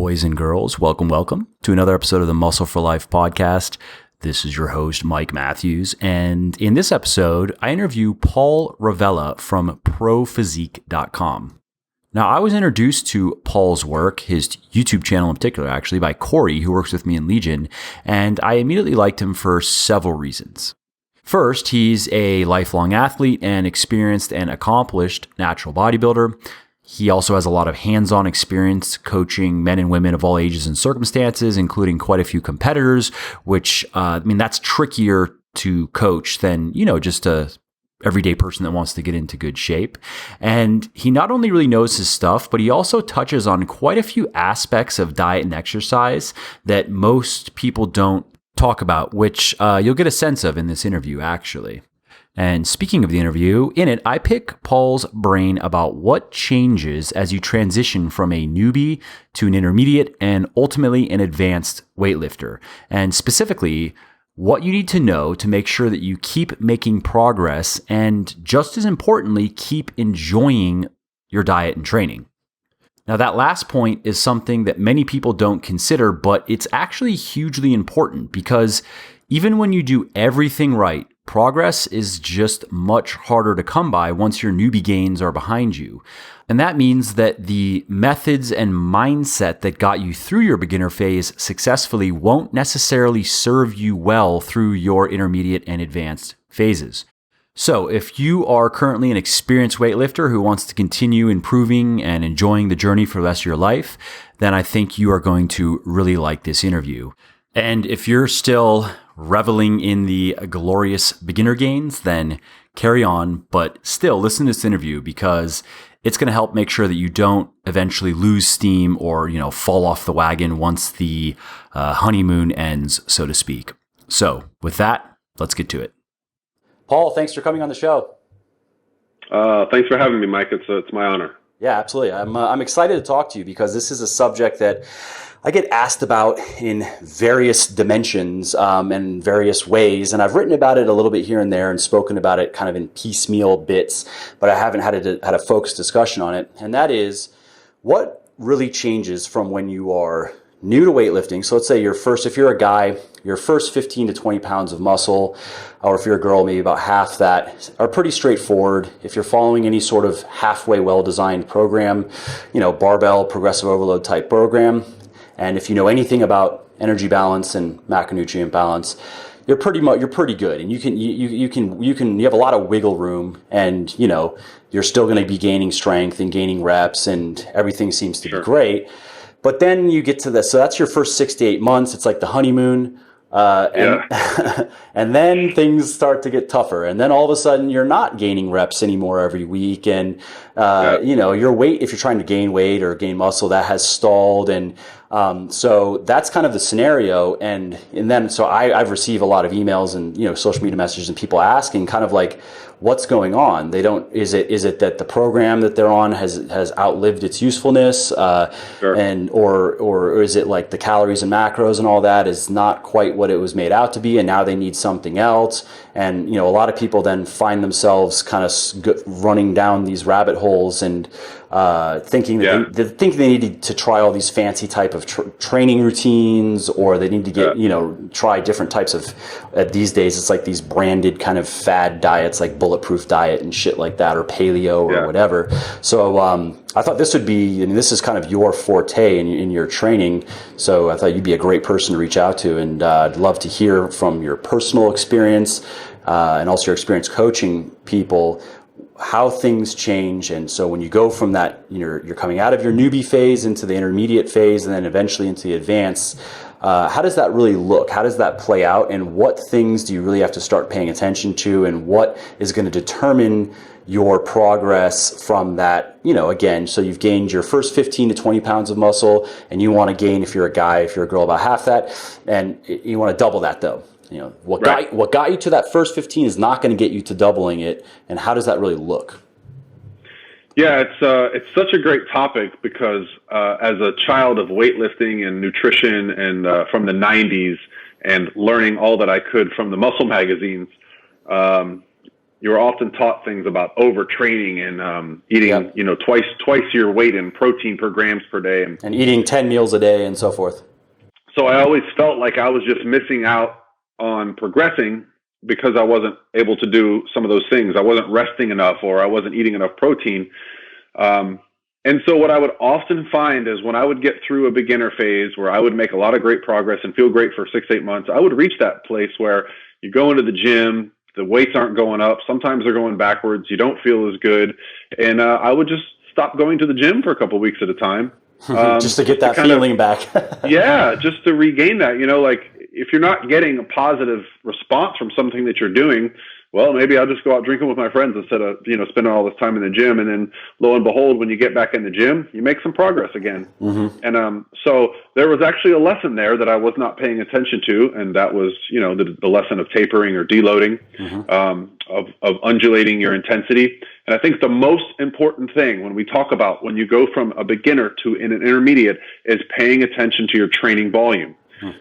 boys and girls. Welcome to another episode of the Muscle for Life podcast. This is your host, Mike Matthews. And in this episode, I interview Paul Ravella from ProPhysique.com. Now, I was introduced to Paul's work, his YouTube channel in particular, actually, by Corey, who works with me in Legion, and I immediately liked him for several reasons. First, he's a lifelong athlete and experienced and accomplished natural bodybuilder. He also has a lot of hands-on experience coaching men and women of all ages and circumstances, including quite a few competitors, which, that's trickier to coach than, just a everyday person that wants to get into good shape. And he not only really knows his stuff, but he also touches on quite a few aspects of diet and exercise that most people don't talk about, which you'll get a sense of in this interview, actually. And speaking of the interview, in it, I pick Paul's brain about what changes as you transition from a newbie to an intermediate and ultimately an advanced weightlifter. And specifically, what you need to know to make sure that you keep making progress and, just as importantly, keep enjoying your diet and training. Now, that last point is something that many people don't consider, but it's actually hugely important because even when you do everything right, progress is just much harder to come by once your newbie gains are behind you. And that means that the methods and mindset that got you through your beginner phase successfully won't necessarily serve you well through your intermediate and advanced phases. So if you are currently an experienced weightlifter who wants to continue improving and enjoying the journey for the rest of your life, then I think you are going to really like this interview. And if you're still reveling in the glorious beginner gains, then carry on, but still listen to this interview because it's going to help make sure that you don't eventually lose steam or, fall off the wagon once the honeymoon ends, so to speak. So with that, let's get to it. Paul, thanks for coming on the show. Thanks for having me, Mike. It's my honor. Yeah, absolutely. I'm excited to talk to you because this is a subject that I get asked about in various dimensions and various ways, and I've written about it a little bit here and there and spoken about it kind of in piecemeal bits, but I haven't had a focused discussion on it, and that is what really changes from when you are new to weightlifting. So let's say if you're a guy, your first 15 to 20 pounds of muscle, or if you're a girl, maybe about half that, are pretty straightforward. If you're following any sort of halfway well-designed program, barbell, progressive overload type program, and if you know anything about energy balance and macronutrient balance, you're pretty good, and you have a lot of wiggle room, and you're still going to be gaining strength and gaining reps, and everything seems to be great. But then you get to this, so that's your first 6 to 8 months. It's like the honeymoon. And then things start to get tougher. And then all of a sudden you're not gaining reps anymore every week. And, your weight, if you're trying to gain weight or gain muscle, that has stalled. And so that's kind of the scenario. And then, so I've received a lot of emails and, social media messages and people asking kind of like, what's going on? Is it that the program that they're on has outlived its usefulness? And, or is it like the calories and macros and all that is not quite what it was made out to be, and now they need something else? And, a lot of people then find themselves kind of running down these rabbit holes and thinking they need to try all these fancy type of training routines, or they need to get, try different types of, these days it's like these branded kind of fad diets like Bulletproof Diet and shit like that, or paleo or whatever. So I thought this would be, this is kind of your forte in your training. So I thought you'd be a great person to reach out to, and I'd love to hear from your personal experience and also your experience coaching people, how things change. And so when you go from that, you're coming out of your newbie phase into the intermediate phase and then eventually into the advanced, how does that really look? How does that play out? And what things do you really have to start paying attention to? And what is going to determine your progress from that, again, so you've gained your first 15 to 20 pounds of muscle, and you want to gain, if you're a guy, if you're a girl, about half that, and you want to double that though. What got you to that first 15 is not going to get you to doubling it. And how does that really look? Yeah, it's such a great topic because as a child of weightlifting and nutrition and from the 90s and learning all that I could from the muscle magazines, you were often taught things about overtraining and eating, Yep. twice your weight in protein per grams per day. And eating 10 meals a day and so forth. So I always felt like I was just missing out on progressing because I wasn't able to do some of those things. I wasn't resting enough, or I wasn't eating enough protein. And so what I would often find is when I would get through a beginner phase where I would make a lot of great progress and feel great for 6-8 months, I would reach that place where you go into the gym, the weights aren't going up. Sometimes they're going backwards. You don't feel as good. And I would just stop going to the gym for a couple of weeks at a time. Just to get that feeling back. Yeah, just to regain that. Like if you're not getting a positive response from something that you're doing, well, maybe I'll just go out drinking with my friends instead of, spending all this time in the gym. And then lo and behold, when you get back in the gym, you make some progress again. Mm-hmm. And so there was actually a lesson there that I was not paying attention to. And that was, the lesson of tapering or deloading, mm-hmm. Of undulating your intensity. And I think the most important thing when we talk about when you go from a beginner to an intermediate is paying attention to your training volume. Mm-hmm.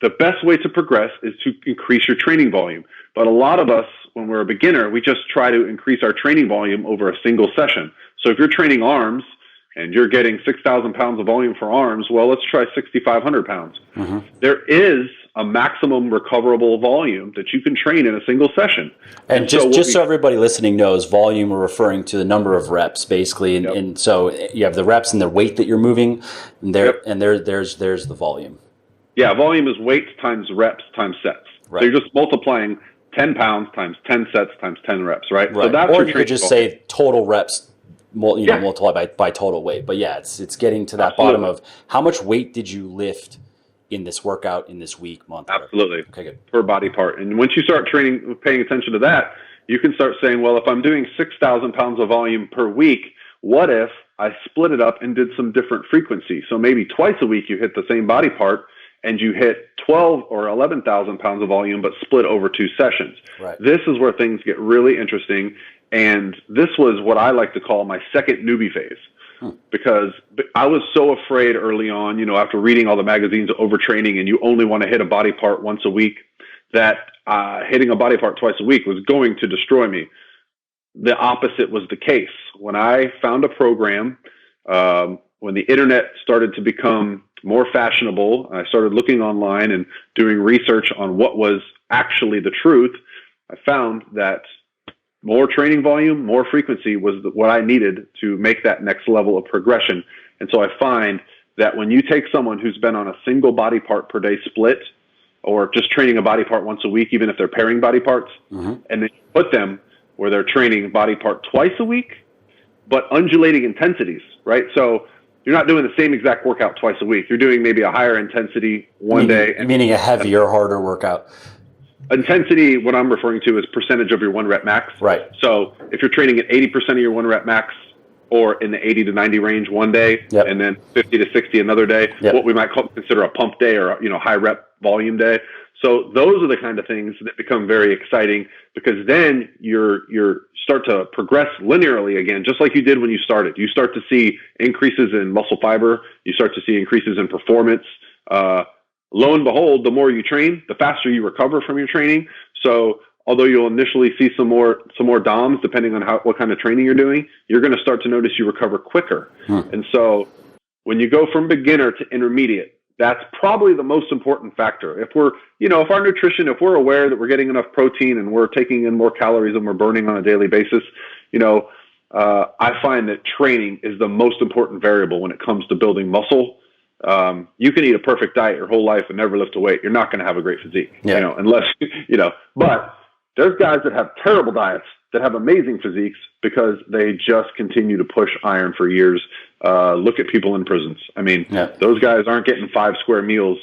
The best way to progress is to increase your training volume. But a lot of us, when we're a beginner, we just try to increase our training volume over a single session. So if you're training arms and you're getting 6,000 pounds of volume for arms, well, let's try 6,500 pounds. Mm-hmm. There is a maximum recoverable volume that you can train in a single session. And just so everybody listening knows, volume, we're referring to the number of reps, basically. And, and so you have the reps and the weight that you're moving, and there's the volume. Yeah, volume is weight times reps times sets. Right. So you're just multiplying 10 pounds times 10 sets times 10 reps, right? So that's or you could just say total reps, multiplied by total weight. But yeah, it's getting to that bottom of how much weight did you lift in this workout, in this week, month? Absolutely. Okay, good. Per body part. And once you start paying attention to that, you can start saying, well, if I'm doing 6,000 pounds of volume per week, what if I split it up and did some different frequency? So maybe twice a week you hit the same body part, and you hit 12 or 11,000 pounds of volume, but split over 2 sessions. Right. This is where things get really interesting. And this was what I like to call my second newbie phase, because I was so afraid early on, after reading all the magazines of overtraining and you only want to hit a body part once a week, that hitting a body part twice a week was going to destroy me. The opposite was the case. When I found a program, when the internet started to become more fashionable, I started looking online and doing research on what was actually the truth. I found that more training volume, more frequency was what I needed to make that next level of progression. And so I find that when you take someone who's been on a single body part per day split, or just training a body part once a week, even if they're pairing body parts, mm-hmm. and then you put them where they're training body part twice a week, but undulating intensities, right? So you're not doing the same exact workout twice a week. You're doing maybe a higher intensity one day. Meaning a heavier, harder workout. Intensity, what I'm referring to is percentage of your 1 rep max. Right. So if you're training at 80% of your 1 rep max, or in the 80 to 90 range one day, yep. and then 50 to 60 another day, yep. what we might consider a pump day or high rep volume day. So those are the kind of things that become very exciting, because then you're start to progress linearly again, just like you did when you started. You start to see increases in muscle fiber. You start to see increases in performance. Lo and behold, the more you train, the faster you recover from your training. So although you'll initially see some more DOMs, depending on what kind of training you're doing, you're going to start to notice you recover quicker. And so when you go from beginner to intermediate, that's probably the most important factor. If if our nutrition, if we're aware that we're getting enough protein and we're taking in more calories than we're burning on a daily basis, I find that training is the most important variable when it comes to building muscle. You can eat a perfect diet your whole life and never lift a weight. You're not going to have a great physique, unless, but there's guys that have terrible diets that have amazing physiques because they just continue to push iron for years. Look at people in prisons. I mean, those guys aren't getting 5 square meals,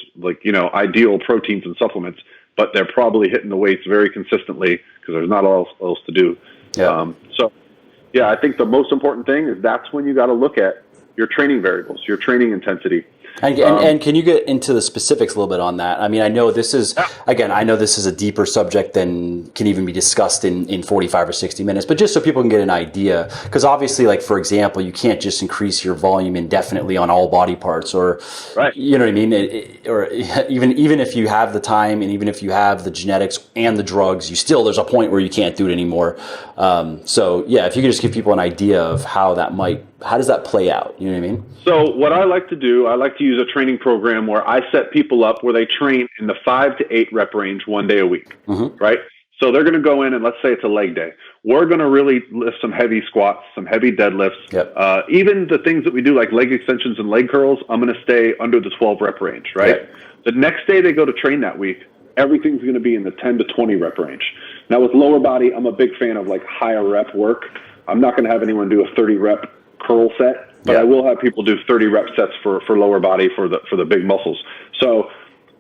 ideal proteins and supplements, but they're probably hitting the weights very consistently because there's not else to do. I think the most important thing is that's when you got to look at your training variables, your training intensity. And can you get into the specifics a little bit on that? I mean, I know this is a deeper subject than can even be discussed in 45 or 60 minutes, but just so people can get an idea, because obviously, like, for example, you can't just increase your volume indefinitely on all body parts, or, right. You know what I mean? Or even if you have the time and even if you have the genetics and the drugs, there's a point where you can't do it anymore. So yeah, if you could just give people an idea of how does that play out? You know what I mean? So what I like to do, I like to use a training program where I set people up where they train in the 5 to 8 rep range 1 day a week, right? So they're going to go in and let's say it's a leg day. We're going to really lift some heavy squats, some heavy deadlifts. Yep. Even the things that we do like leg extensions and leg curls, I'm going to stay under the 12 rep range, right? Yep. The next day they go to train that week, everything's going to be in the 10 to 20 rep range. Now with lower body, I'm a big fan of like higher rep work. I'm not going to have anyone do a 30 rep curl set, but I will have people do 30 rep sets for lower body for the big muscles. So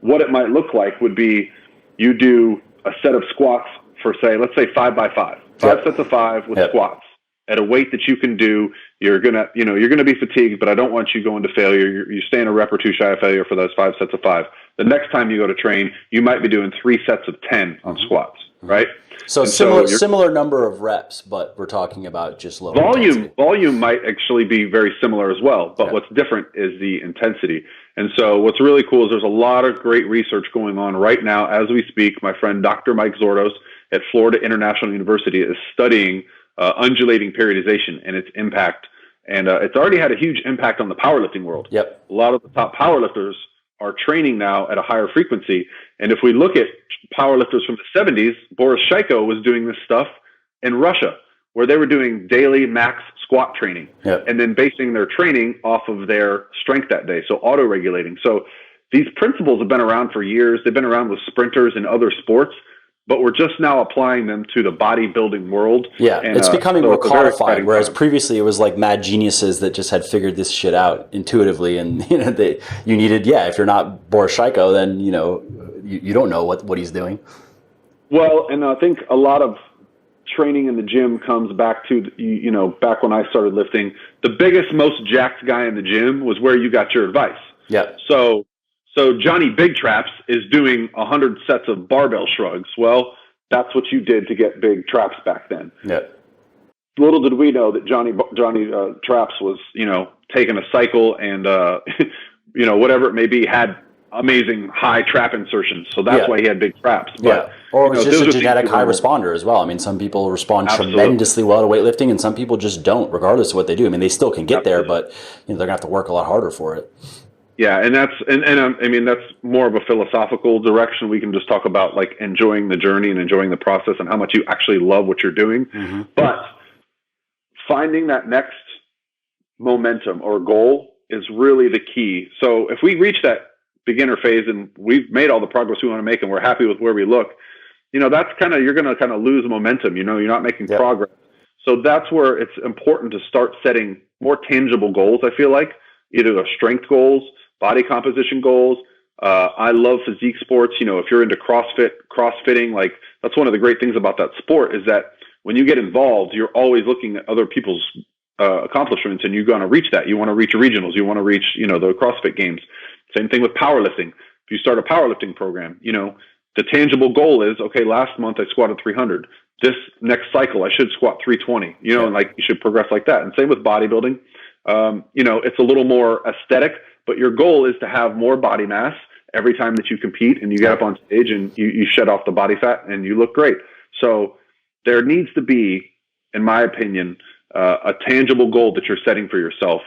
what it might look like would be you do a set of squats for let's say 5 by 5, 5 sets of 5 with squats at a weight that you can do. You're going to be fatigued, but I don't want you going to failure. You stay in a rep or 2 shy of failure for those 5 sets of 5. The next time you go to train, you might be doing 3 sets of 10 on squats, right? So similar number of reps, but we're talking about just low intensity. Volume might actually be very similar as well, but what's different is the intensity. And so what's really cool is there's a lot of great research going on right now as we speak. My friend Dr. Mike Zourdos at Florida International University is studying undulating periodization and its impact. And it's already had a huge impact on the powerlifting world. Yep. A lot of the top powerlifters are training now at a higher frequency. And if we look at powerlifters from the 70s, Boris Shaiko was doing this stuff in Russia, where they were doing daily max squat training and then basing their training off of their strength that day. So auto-regulating. So these principles have been around for years. They've been around with sprinters and other sports, but we're just now applying them to the bodybuilding world. Yeah, and, it's becoming more codified, whereas previously it was like mad geniuses that just had figured this shit out intuitively. And, you needed, if you're not Boris Shaiko, then, you don't know what he's doing. Well, and I think a lot of training in the gym comes back to, back when I started lifting, the biggest, most jacked guy in the gym was where you got your advice. Yeah. So Johnny Big Traps is doing 100 sets of barbell shrugs. Well, that's what you did to get big traps back then. Yeah. Little did we know that Johnny Traps was, taking a cycle and, whatever it may be, had amazing high trap insertions. So that's why he had big traps. But, or it was just a genetic high responder as well. I mean, some people respond tremendously well to weightlifting and some people just don't, regardless of what they do. I mean, they still can get there, but they're going to have to work a lot harder for it. Yeah, and that's I mean that's more of a philosophical direction. We can just talk about like enjoying the journey and enjoying the process and how much you actually love what you're doing. Mm-hmm. But finding that next momentum or goal is really the key. So if we reach that beginner phase and we've made all the progress we want to make and we're happy with where we look, that's you're going to kind of lose momentum. You're not making progress. So that's where it's important to start setting more tangible goals. I feel like either the strength goals, body composition goals. I love physique sports. If you're into crossfitting, like that's one of the great things about that sport is that when you get involved, you're always looking at other people's accomplishments and you're going to reach that. You want to reach regionals. You want to reach, the CrossFit games. Same thing with powerlifting. If you start a powerlifting program, the tangible goal is, okay, last month I squatted 300. This next cycle, I should squat 320, and like you should progress like that. And same with bodybuilding. It's a little more aesthetic, but your goal is to have more body mass every time that you compete and you get up on stage and you shed off the body fat and you look great. So there needs to be, in my opinion, a tangible goal that you're setting for yourself.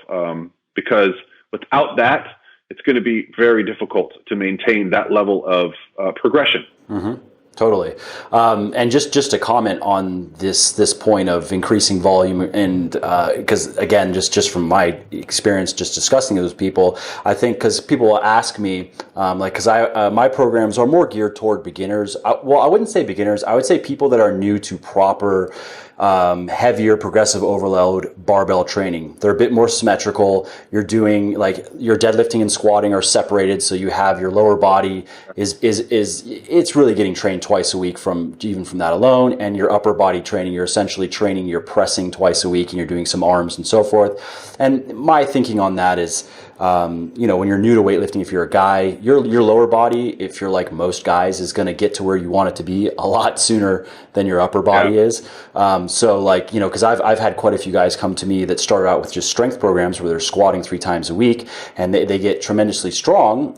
Because without that, it's going to be very difficult to maintain that level of progression. Mm-hmm. Totally. And just to comment on this point of increasing volume and because again, just from my experience, just discussing it with people, I think because people will ask me, because my programs are more geared toward beginners. I wouldn't say beginners. I would say people that are new to proper heavier progressive overload barbell training. They're a bit more symmetrical. You're doing like your deadlifting and squatting are separated, so you have your lower body is it's really getting trained twice a week from that alone, and your upper body training, you're essentially training your pressing twice a week and you're doing some arms and so forth. And my thinking on that is when you're new to weightlifting, if you're a guy, your lower body, if you're like most guys, is going to get to where you want it to be a lot sooner than your upper body is. Because I've had quite a few guys come to me that started out with just strength programs where they're squatting 3 times a week and they get tremendously strong.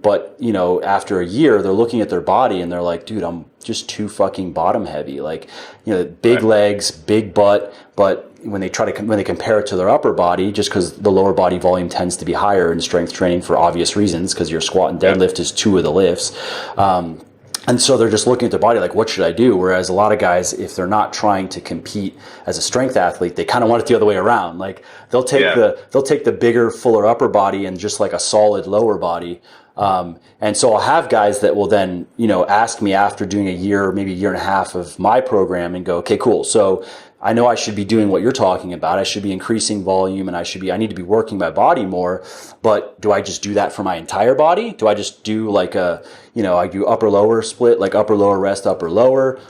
But after a year, they're looking at their body and they're like, dude, I'm just too fucking bottom heavy. Like, big legs, big butt, but when they compare it to their upper body, just because the lower body volume tends to be higher in strength training for obvious reasons, because your squat and deadlift is 2 of the lifts. And so they're just looking at their body like, what should I do? Whereas a lot of guys, if they're not trying to compete as a strength athlete, they kind of want it the other way around. Like they'll take the bigger, fuller upper body and just like a solid lower body. And so I'll have guys that will then, ask me after doing a year, maybe a year and a half of my program and go, okay, cool. So I know I should be doing what you're talking about. I should be increasing volume and I need to be working my body more, but do I just do that for my entire body? Do I just do like I do upper lower split, like upper lower rest, upper lower?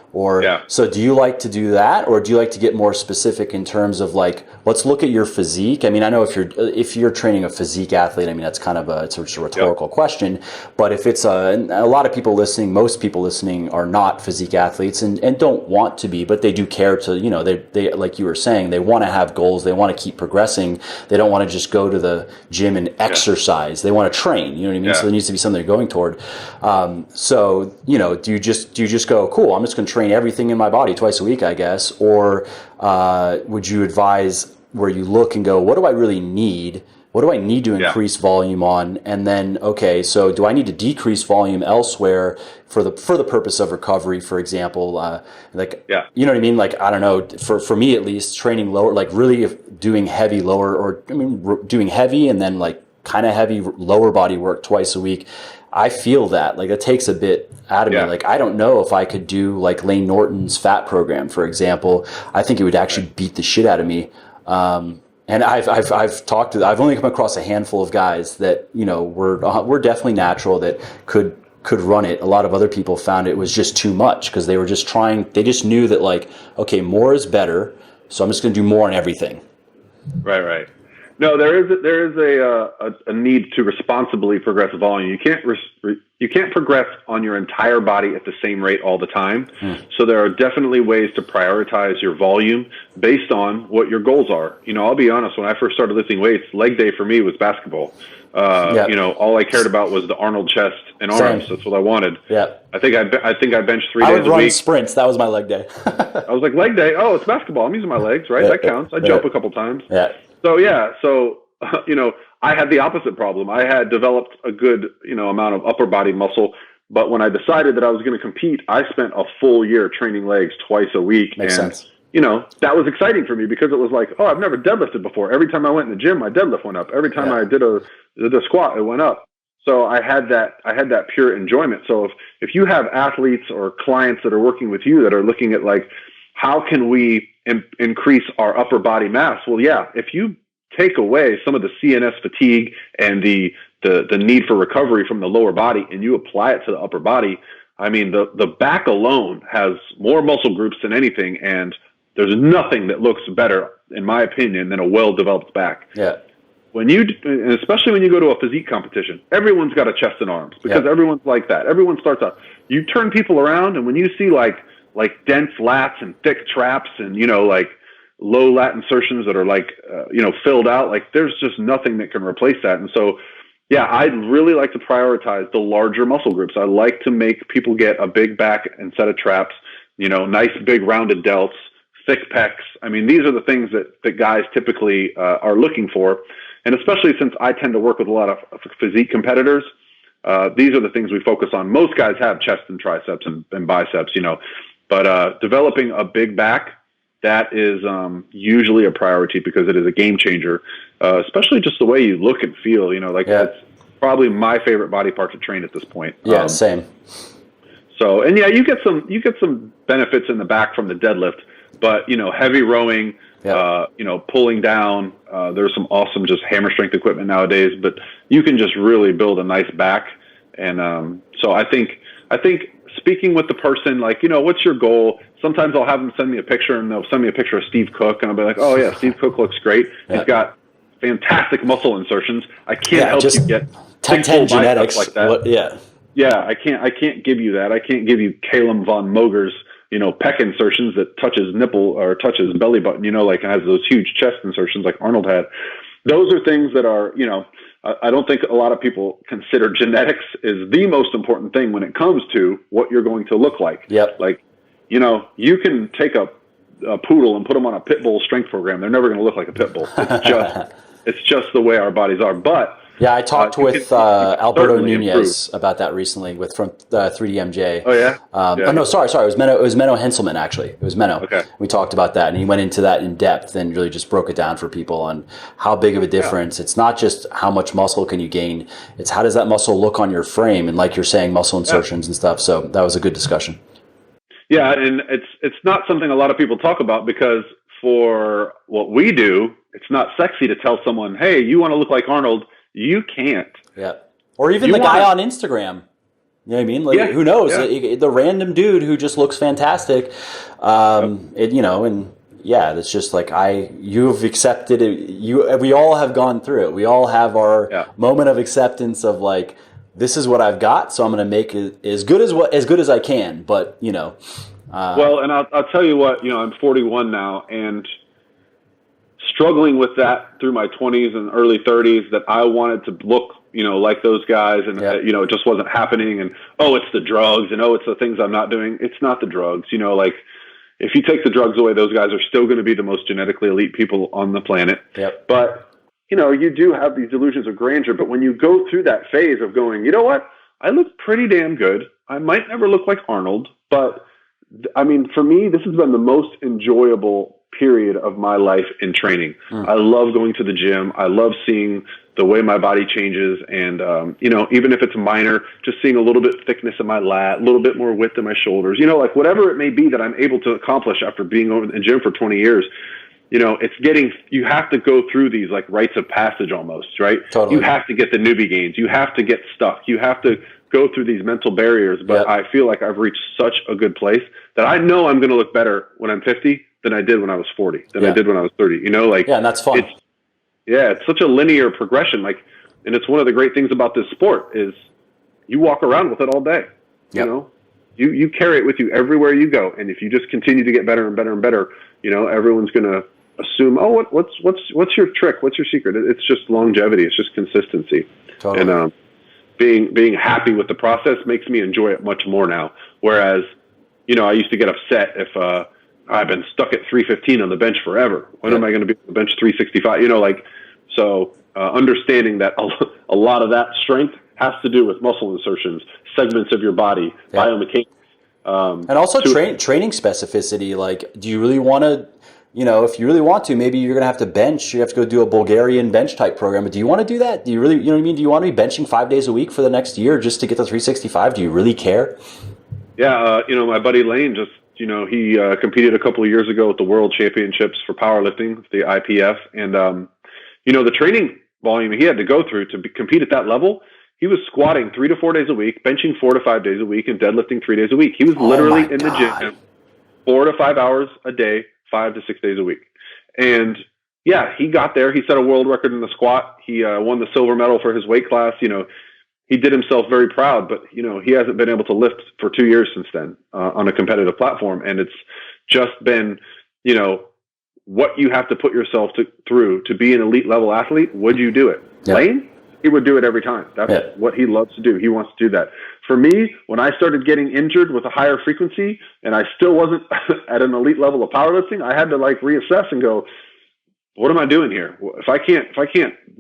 So do you like to do that? Or do you like to get more specific in terms of like, let's look at your physique? I mean, I know if you're training a physique athlete, I mean, that's kind of it's a rhetorical question, but if it's a lot of people listening, most people listening are not physique athletes and don't want to be, but they do care to, they like you were saying, they want to have goals. They want to keep progressing. They don't want to just go to the gym and exercise. They want to train, you know what I mean? So there needs to be something they're going toward. Do you just go, cool, I'm just going to train everything in my body twice a week, I guess? Or would you advise where you look and go, what do I really need? What do I need to increase volume on? And then, okay, so do I need to decrease volume elsewhere for the purpose of recovery, for example? You know what I mean? Like, I don't know, for me at least, training lower, like really doing heavy lower, doing heavy and then like kind of heavy lower body work twice a week. I feel that like it takes a bit out of me. Like, I don't know if I could do like Layne Norton's fat program, for example. I think it would actually beat the shit out of me. And I've only come across a handful of guys that, were definitely natural that could run it. A lot of other people found it was just too much because they were just they just knew that like, okay, more is better. So I'm just going to do more on everything. Right. No, there is a need to responsibly progress volume. You can't progress on your entire body at the same rate all the time. So there are definitely ways to prioritize your volume based on what your goals are. I'll be honest, when I first started lifting weights, leg day for me was basketball. All I cared about was the Arnold chest and arms. That's what I wanted. Yeah. I think I benched 3 days a week. I would run sprints. That was my leg day. I was like, leg day? Oh, it's basketball. I'm using my legs, right? That counts. I jump a couple times. Yeah. So I had the opposite problem. I had developed a good, amount of upper body muscle, but when I decided that I was going to compete, I spent a full year training legs twice a week. Makes sense. That was exciting for me because it was like, oh, I've never deadlifted before. Every time I went in the gym, my deadlift went up. Every time I did a squat, it went up. So I had that pure enjoyment. So if you have athletes or clients that are working with you that are looking at like, how can we increase our upper body mass? Well, if you take away some of the CNS fatigue and the need for recovery from the lower body and you apply it to the upper body, I mean, the back alone has more muscle groups than anything. And there's nothing that looks better, in my opinion, than a well-developed back. Yeah. Especially when you go to a physique competition, everyone's got a chest and arms because everyone's like that. Everyone starts out. You turn people around, and when you see like dense lats and thick traps and, like low lat insertions that are like, filled out, like there's just nothing that can replace that. And so, I'd really like to prioritize the larger muscle groups. I like to make people get a big back and set of traps, nice big rounded delts, thick pecs. I mean, these are the things that guys typically are looking for. And especially since I tend to work with a lot of physique competitors, these are the things we focus on. Most guys have chest and triceps and biceps, but developing a big back, that is usually a priority because it is a game changer, especially just the way you look and feel. That's probably my favorite body part to train at this point. Yeah, same. So, and you get some benefits in the back from the deadlift, but heavy rowing, pulling down. There's some awesome just hammer strength equipment nowadays, but you can just really build a nice back. And so I think speaking with the person, like, what's your goal? Sometimes I'll have them send me a picture and they'll send me a picture of Steve Cook and I'll be like, oh yeah, Steve Cook looks great. He's got fantastic muscle insertions. I can't help you get 10 genetics like that. Yeah, I can't give you that. I can't give you Calum von Moger's, pec insertions that touches nipple or touches belly button, like has those huge chest insertions like Arnold had. Those are things that are, I don't think a lot of people consider genetics is the most important thing when it comes to what you're going to look like. Yep. Like, you can take a poodle and put them on a pit bull strength program. They're never going to look like a pit bull. It's just the way our bodies are. But yeah, I talked with Alberto Nunez about that recently from 3DMJ. Oh yeah. Oh no, sorry. It was Menno Henselman actually. It was Menno. Okay. We talked about that, and he went into that in depth and really just broke it down for people on how big of a difference. It's not just how much muscle can you gain; it's how does that muscle look on your frame, and like you're saying, muscle insertions and stuff. So that was a good discussion. Yeah, and it's not something a lot of people talk about because for what we do, it's not sexy to tell someone, "Hey, you want to look like Arnold." You can't. Yeah. Or even the guy on Instagram. You know what I mean? Like, who knows? Yeah. The random dude who just looks fantastic. It's just like you've accepted it. We all have gone through it. We all have our moment of acceptance of like, this is what I've got, so I'm going to make it as good as I can. But well, and I'll tell you what. I'm 41 now, and struggling with that through my 20s and early 30s, that I wanted to look, like those guys, and it just wasn't happening. And it's the drugs, and it's the things I'm not doing. It's not the drugs, like if you take the drugs away, those guys are still going to be the most genetically elite people on the planet. Yep. But you do have these illusions of grandeur. But when you go through that phase of going, you know what, I look pretty damn good. I might never look like Arnold, but I mean, for me, this has been the most enjoyable period of my life in training. I love going to the gym. I love seeing the way my body changes. And, even if it's minor, just seeing a little bit thickness in my lat, a little bit more width in my shoulders, like whatever it may be that I'm able to accomplish after being over in the gym for 20 years, you have to go through these like rites of passage almost, right? Totally. You have to get the newbie gains. You have to get stuck. You have to go through these mental barriers. But I feel like I've reached such a good place that I know I'm going to look better when I'm 50 than I did when I was 40, than I did when I was 30, and that's fun. It's such a linear progression. And it's one of the great things about this sport is you walk around with it all day. Yep. You carry it with you everywhere you go. And if you just continue to get better and better and better, everyone's going to assume, what's your trick? What's your secret? It's just longevity. It's just consistency. Totally. And, being happy with the process makes me enjoy it much more now. Whereas, I used to get upset if, I've been stuck at 315 on the bench forever. When am I going to be on the bench 365? Understanding that a lot of that strength has to do with muscle insertions, segments of your body, biomechanics. And also training specificity. Like, do you really want to, if you really want to, maybe you're going to have to bench. You have to go do a Bulgarian bench type program. But do you want to do that? Do you really, what I mean? Do you want to be benching 5 days a week for the next year just to get to 365? Do you really care? Yeah. My buddy Lane just, he competed a couple of years ago at the World Championships for powerlifting, the IPF. And, the training volume he had to go through to compete at that level, he was squatting 3 to 4 days a week, benching 4 to 5 days a week, and deadlifting 3 days a week. He was literally in the gym 4 to 5 hours a day, 5 to 6 days a week. And he got there. He set a world record in the squat. He won the silver medal for his weight class. He did himself very proud, but he hasn't been able to lift for 2 years since then on a competitive platform. And it's just been, what you have to put yourself through to be an elite level athlete. Would you do it? Yep. Lane, he would do it every time. That's what he loves to do. He wants to do that. For me, when I started getting injured with a higher frequency and I still wasn't at an elite level of powerlifting, I had to reassess and go, what am I doing here? If I can't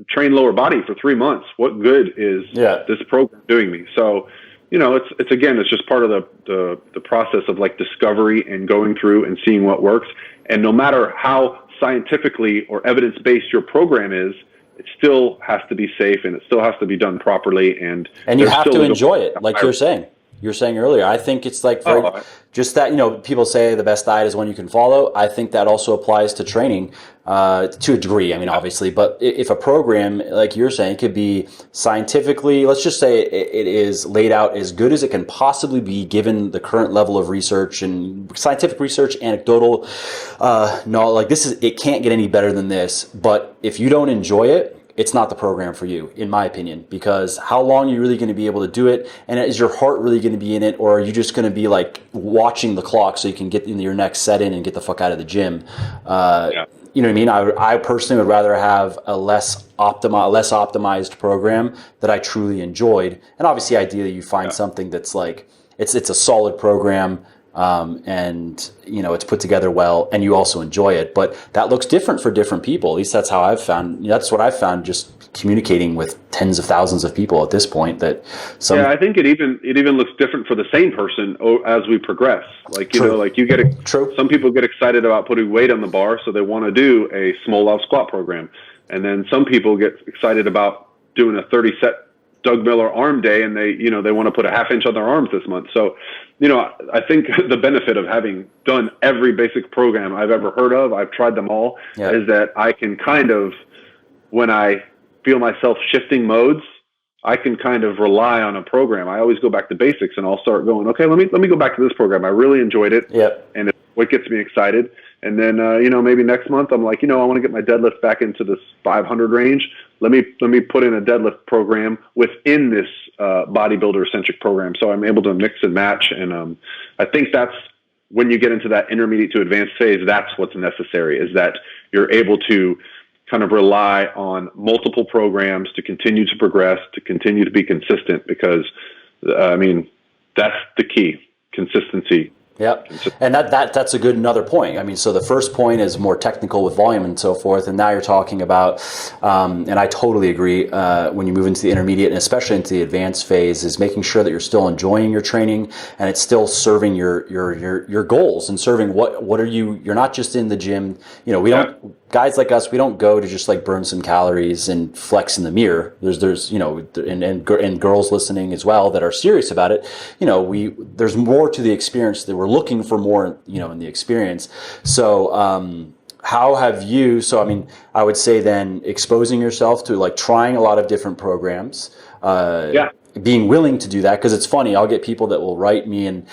train lower body for 3 months, what good is this program doing me? So, it's just part of the process of discovery and going through and seeing what works. And no matter how scientifically or evidence-based your program is, it still has to be safe and it still has to be done properly. And you have to enjoy it, like you're saying. you were saying earlier. I think it's like just that, people say the best diet is one you can follow. I think that also applies to training to a degree. I mean, obviously, but if a program, like you're saying, could be scientifically, let's just say it is laid out as good as it can possibly be given the current level of research and scientific research, anecdotal knowledge, it can't get any better than this. But if you don't enjoy it, it's not the program for you, in my opinion, because how long are you really going to be able to do it? And is your heart really going to be in it? Or are you just going to be like watching the clock so you can get into your next set in and get the fuck out of the gym? You know what I mean? I personally would rather have a less optimized program that I truly enjoyed. And obviously, ideally, you find something that's like, it's a solid program, and it's put together well, and you also enjoy it. But that looks different for different people. At least that's how I've found. That's what I've found just communicating with tens of thousands of people at this point. I think it even looks different for the same person as we progress. Like some people get excited about putting weight on the bar, so they want to do a Smolov squat program, and then some people get excited about doing a 30-set Doug Miller arm day, and they want to put a half inch on their arms this month. So, I think the benefit of having done every basic program I've ever heard of, I've tried them all, is that I can kind of, when I feel myself shifting modes, I can kind of rely on a program. I always go back to basics, and I'll start going, okay, let me go back to this program. I really enjoyed it. And it's what gets me excited. And then, maybe next month I'm like, I want to get my deadlift back into this 500 range. Let me put in a deadlift program within this bodybuilder centric program. So I'm able to mix and match. And I think that's when you get into that intermediate to advanced phase, that's what's necessary, is that you're able to kind of rely on multiple programs to continue to progress, to continue to be consistent, because that's the key, consistency. Yep. And that's a good another point. I mean, so the first point is more technical with volume and so forth. And now you're talking about, and I totally agree, when you move into the intermediate and especially into the advanced phase, is making sure that you're still enjoying your training and it's still serving your goals and serving what are you're not just in the gym. Guys like us, we don't go to just like burn some calories and flex in the mirror. There's and girls listening as well that are serious about it. There's more to the experience, that we're looking for more, in the experience. So, how have you, I would say then exposing yourself to like trying a lot of different programs, being willing to do that, because it's funny, I'll get people that will write me, and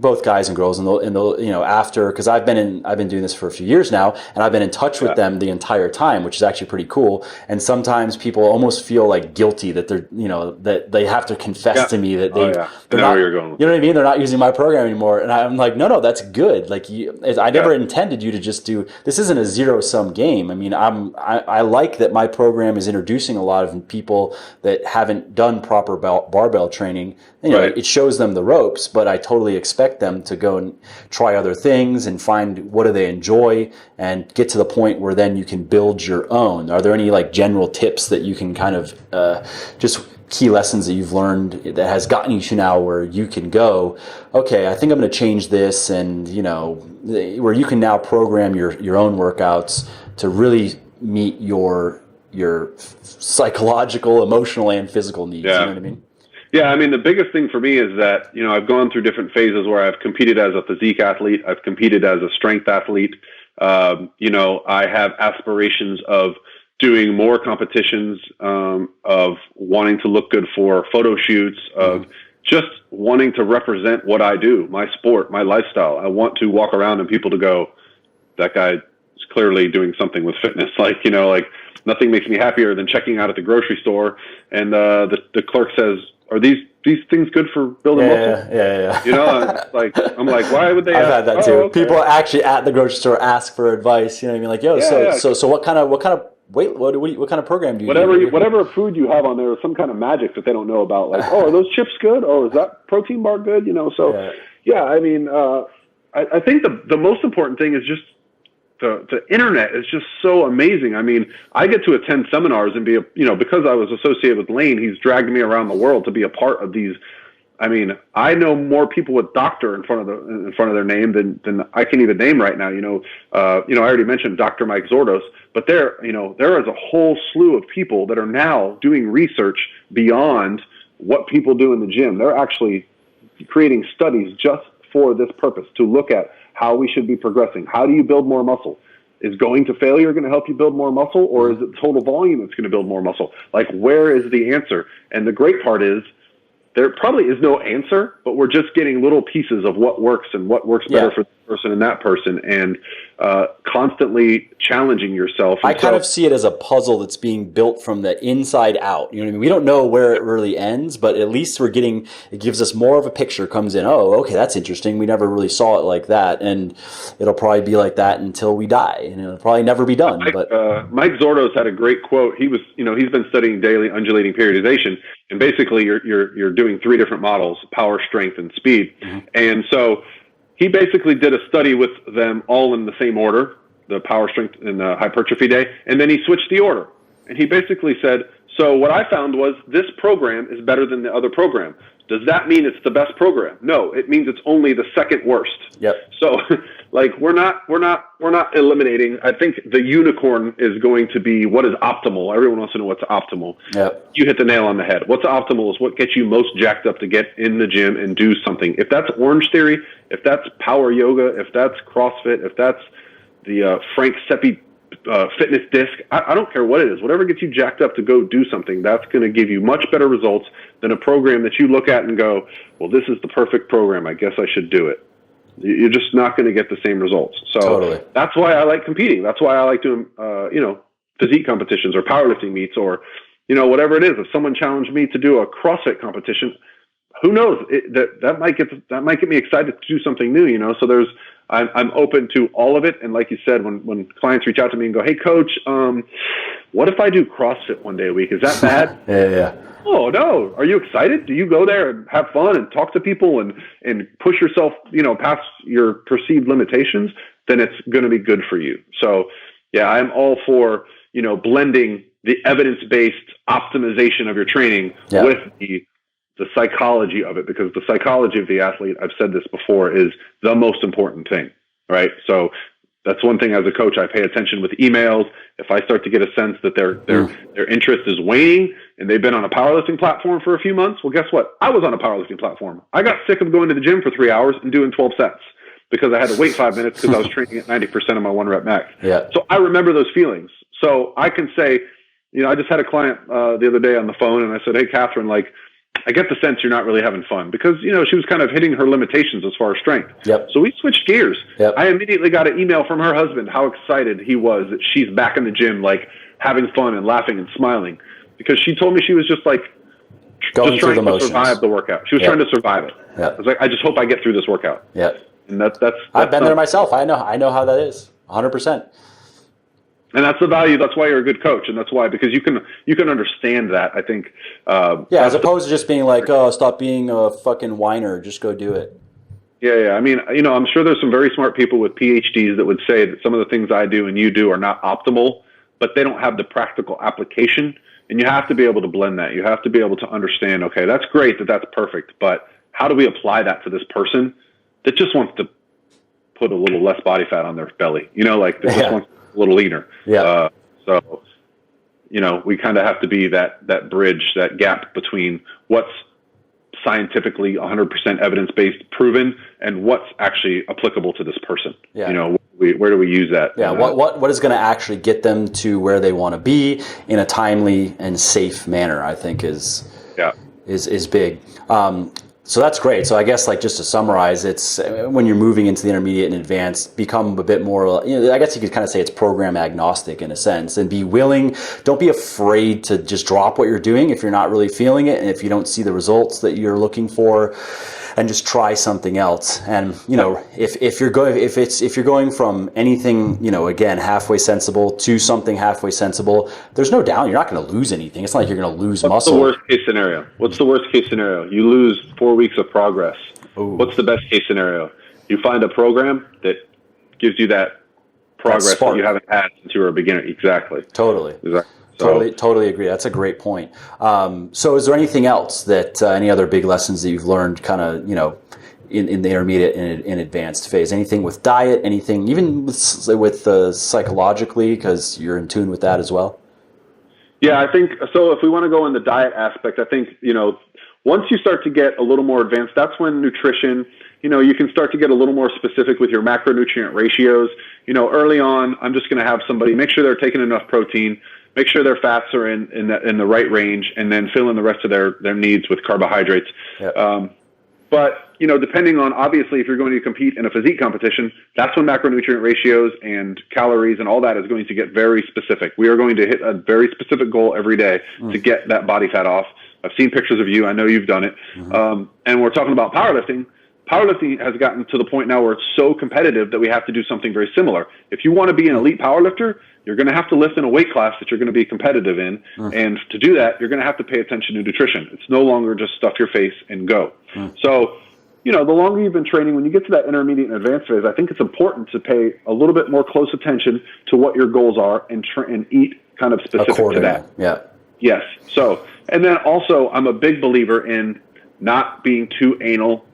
both guys and girls, and they'll after, because I've been doing this for a few years now, and I've been in touch with them the entire time, which is actually pretty cool. And sometimes people almost feel like guilty that they're that they have to confess to me that they're not, where you're going. You know what I mean? They're not using my program anymore, and I'm like, no, that's good. Like I never intended you to just do this. Isn't a zero-sum game. I mean, I like that my program is introducing a lot of people that haven't done proper barbell training. It shows them the ropes, but I totally expect them to go and try other things and find what do they enjoy and get to the point where then you can build your own. Are there any like general tips that you can kind of just key lessons that you've learned that has gotten you to now where you can go, okay, I think I'm going to change this, and where you can now program your own workouts to really meet your psychological, emotional, and physical needs. You know what I mean? Yeah, I mean, the biggest thing for me is that, I've gone through different phases where I've competed as a physique athlete. I've competed as a strength athlete. I have aspirations of doing more competitions, of wanting to look good for photo shoots, of just wanting to represent what I do, my sport, my lifestyle. I want to walk around and people to go, that guy is clearly doing something with fitness. Nothing makes me happier than checking out at the grocery store and the clerk says, "Are these things good for building muscle?" Yeah. I'm like, why would they? I've had that too. Okay. People actually at the grocery store ask for advice. You know what I mean? Like, so what kind of weight? What kind of program do you? Whatever food you have on there is some kind of magic that they don't know about. Like, are those chips good? Is that protein bar good? I mean, I think the most important thing is just. The internet is just so amazing. I mean, I get to attend seminars and be because I was associated with Lane, he's dragged me around the world to be a part of these. I mean, I know more people with doctor in front of their name than I can even name right now. I already mentioned Dr. Mike Zordos, but there is a whole slew of people that are now doing research beyond what people do in the gym. They're actually creating studies just for this purpose, to look at how we should be progressing. How do you build more muscle? Is going to failure going to help you build more muscle, or is it total volume that's going to build more muscle? Like, where is the answer? And the great part is, there probably is no answer, but we're just getting little pieces of what works and what works better for this person and that person, and constantly challenging yourself. I kind of see it as a puzzle that's being built from the inside out. You know what I mean? We don't know where it really ends, but at least it gives us more of a picture, comes in, oh, okay, that's interesting. We never really saw it like that, and it'll probably be like that until we die, and it'll probably never be done. Mike Zordos had a great quote. He's been studying daily undulating periodization, and basically you're doing 3 different models: power, strength, and speed. Mm-hmm. And so he basically did a study with them all in the same order, the power, strength, and hypertrophy day, and then he switched the order. And he basically said, so what I found was this program is better than the other program. Does that mean it's the best program? No, it means it's only the second worst. Yep. So, like, we're not eliminating. I think the unicorn is going to be what is optimal. Everyone wants to know what's optimal. Yep. You hit the nail on the head. What's optimal is what gets you most jacked up to get in the gym and do something. If that's Orange Theory, if that's power yoga, if that's CrossFit, if that's the Frank Seppi fitness disc, I don't care what it is. Whatever gets you jacked up to go do something, that's going to give you much better results than a program that you look at and go, well, this is the perfect program. I guess I should do it. You're just not going to get the same results. So totally. That's why I like competing. That's why I like doing, physique competitions or powerlifting meets or, whatever it is. If someone challenged me to do a CrossFit competition, who knows? That might get me excited to do something new. So I'm open to all of it. And like you said, when clients reach out to me and go, hey, coach, what if I do CrossFit one day a week? Is that bad? Yeah. Oh, no. Are you excited? Do you go there and have fun and talk to people and push yourself, past your perceived limitations? Then it's going to be good for you. So, yeah, I'm all for, blending the evidence-based optimization of your training with the psychology of it, because the psychology of the athlete, I've said this before, is the most important thing, right? So that's one thing as a coach I pay attention with emails. If I start to get a sense that their interest is waning and they've been on a powerlifting platform for a few months, well, guess what? I was on a powerlifting platform. I got sick of going to the gym for 3 hours and doing 12 sets because I had to wait 5 minutes because I was training at 90% of my 1 rep max. Yeah. So I remember those feelings. So I can say, I just had a client the other day on the phone and I said, hey, Catherine, I get the sense you're not really having fun because, she was kind of hitting her limitations as far as strength. Yep. So we switched gears. Yep. I immediately got an email from her husband, how excited he was that she's back in the gym, having fun and laughing and smiling, because she told me she was just trying to survive the workout. She was trying to survive it. Yep. I was like, I just hope I get through this workout. Yeah. And that's I've been there myself. I know how that is 100%. And that's the value. That's why you're a good coach, and that's why, because you can understand that. I think. As opposed to just being like, oh, stop being a fucking whiner, just go do it. Yeah. I mean, I'm sure there's some very smart people with PhDs that would say that some of the things I do and you do are not optimal, but they don't have the practical application. And you have to be able to blend that. You have to be able to understand. Okay, that's great that's perfect, but how do we apply that to this person that just wants to put a little less body fat on their belly? That just wants a little leaner. Yeah. So, we kind of have to be that bridge, that gap between what's scientifically 100% evidence-based proven and what's actually applicable to this person. Yeah. Where do we use that? Yeah. What is going to actually get them to where they want to be in a timely and safe manner, I think is big. So that's great. So I guess just to summarize, it's when you're moving into the intermediate and advanced, become a bit more, I guess you could kind of say it's program agnostic in a sense, and be willing, don't be afraid to just drop what you're doing if you're not really feeling it and if you don't see the results that you're looking for, and just try something else. And if you're going from anything, again, halfway sensible to something halfway sensible, there's no doubt you're not going to lose anything. It's not like you're going to lose muscle. What's the worst case scenario? What's the worst case scenario? You lose 4 weeks of progress. Ooh. What's the best case scenario? You find a program that gives you that progress that you haven't had since you were a beginner. Exactly. Totally. Exactly. So, Totally agree. That's a great point. So is there anything else that, any other big lessons that you've learned kind of, in the intermediate and advanced phase? Anything with diet, anything, even with psychologically, because you're in tune with that as well? Yeah, I think so. If we want to go in the diet aspect, I think, Once you start to get a little more advanced, that's when nutrition, you can start to get a little more specific with your macronutrient ratios. Early on, I'm just going to have somebody make sure they're taking enough protein, make sure their fats are in the right range, and then fill in the rest of their needs with carbohydrates. Yep. But, depending on, obviously, if you're going to compete in a physique competition, that's when macronutrient ratios and calories and all that is going to get very specific. We are going to hit a very specific goal every day to get that body fat off. I've seen pictures of you. I know you've done it. And we're talking about powerlifting. Powerlifting has gotten to the point now where it's so competitive that we have to do something very similar. If you want to be an elite powerlifter, you're going to have to lift in a weight class that you're going to be competitive in. And to do that, you're going to have to pay attention to nutrition. It's no longer just stuff your face and go. So, the longer you've been training, when you get to that intermediate and advanced phase, I think it's important to pay a little bit more close attention to what your goals are and eat kind of specific to that. Yeah. Yes. So, and then also I'm a big believer in not being too anal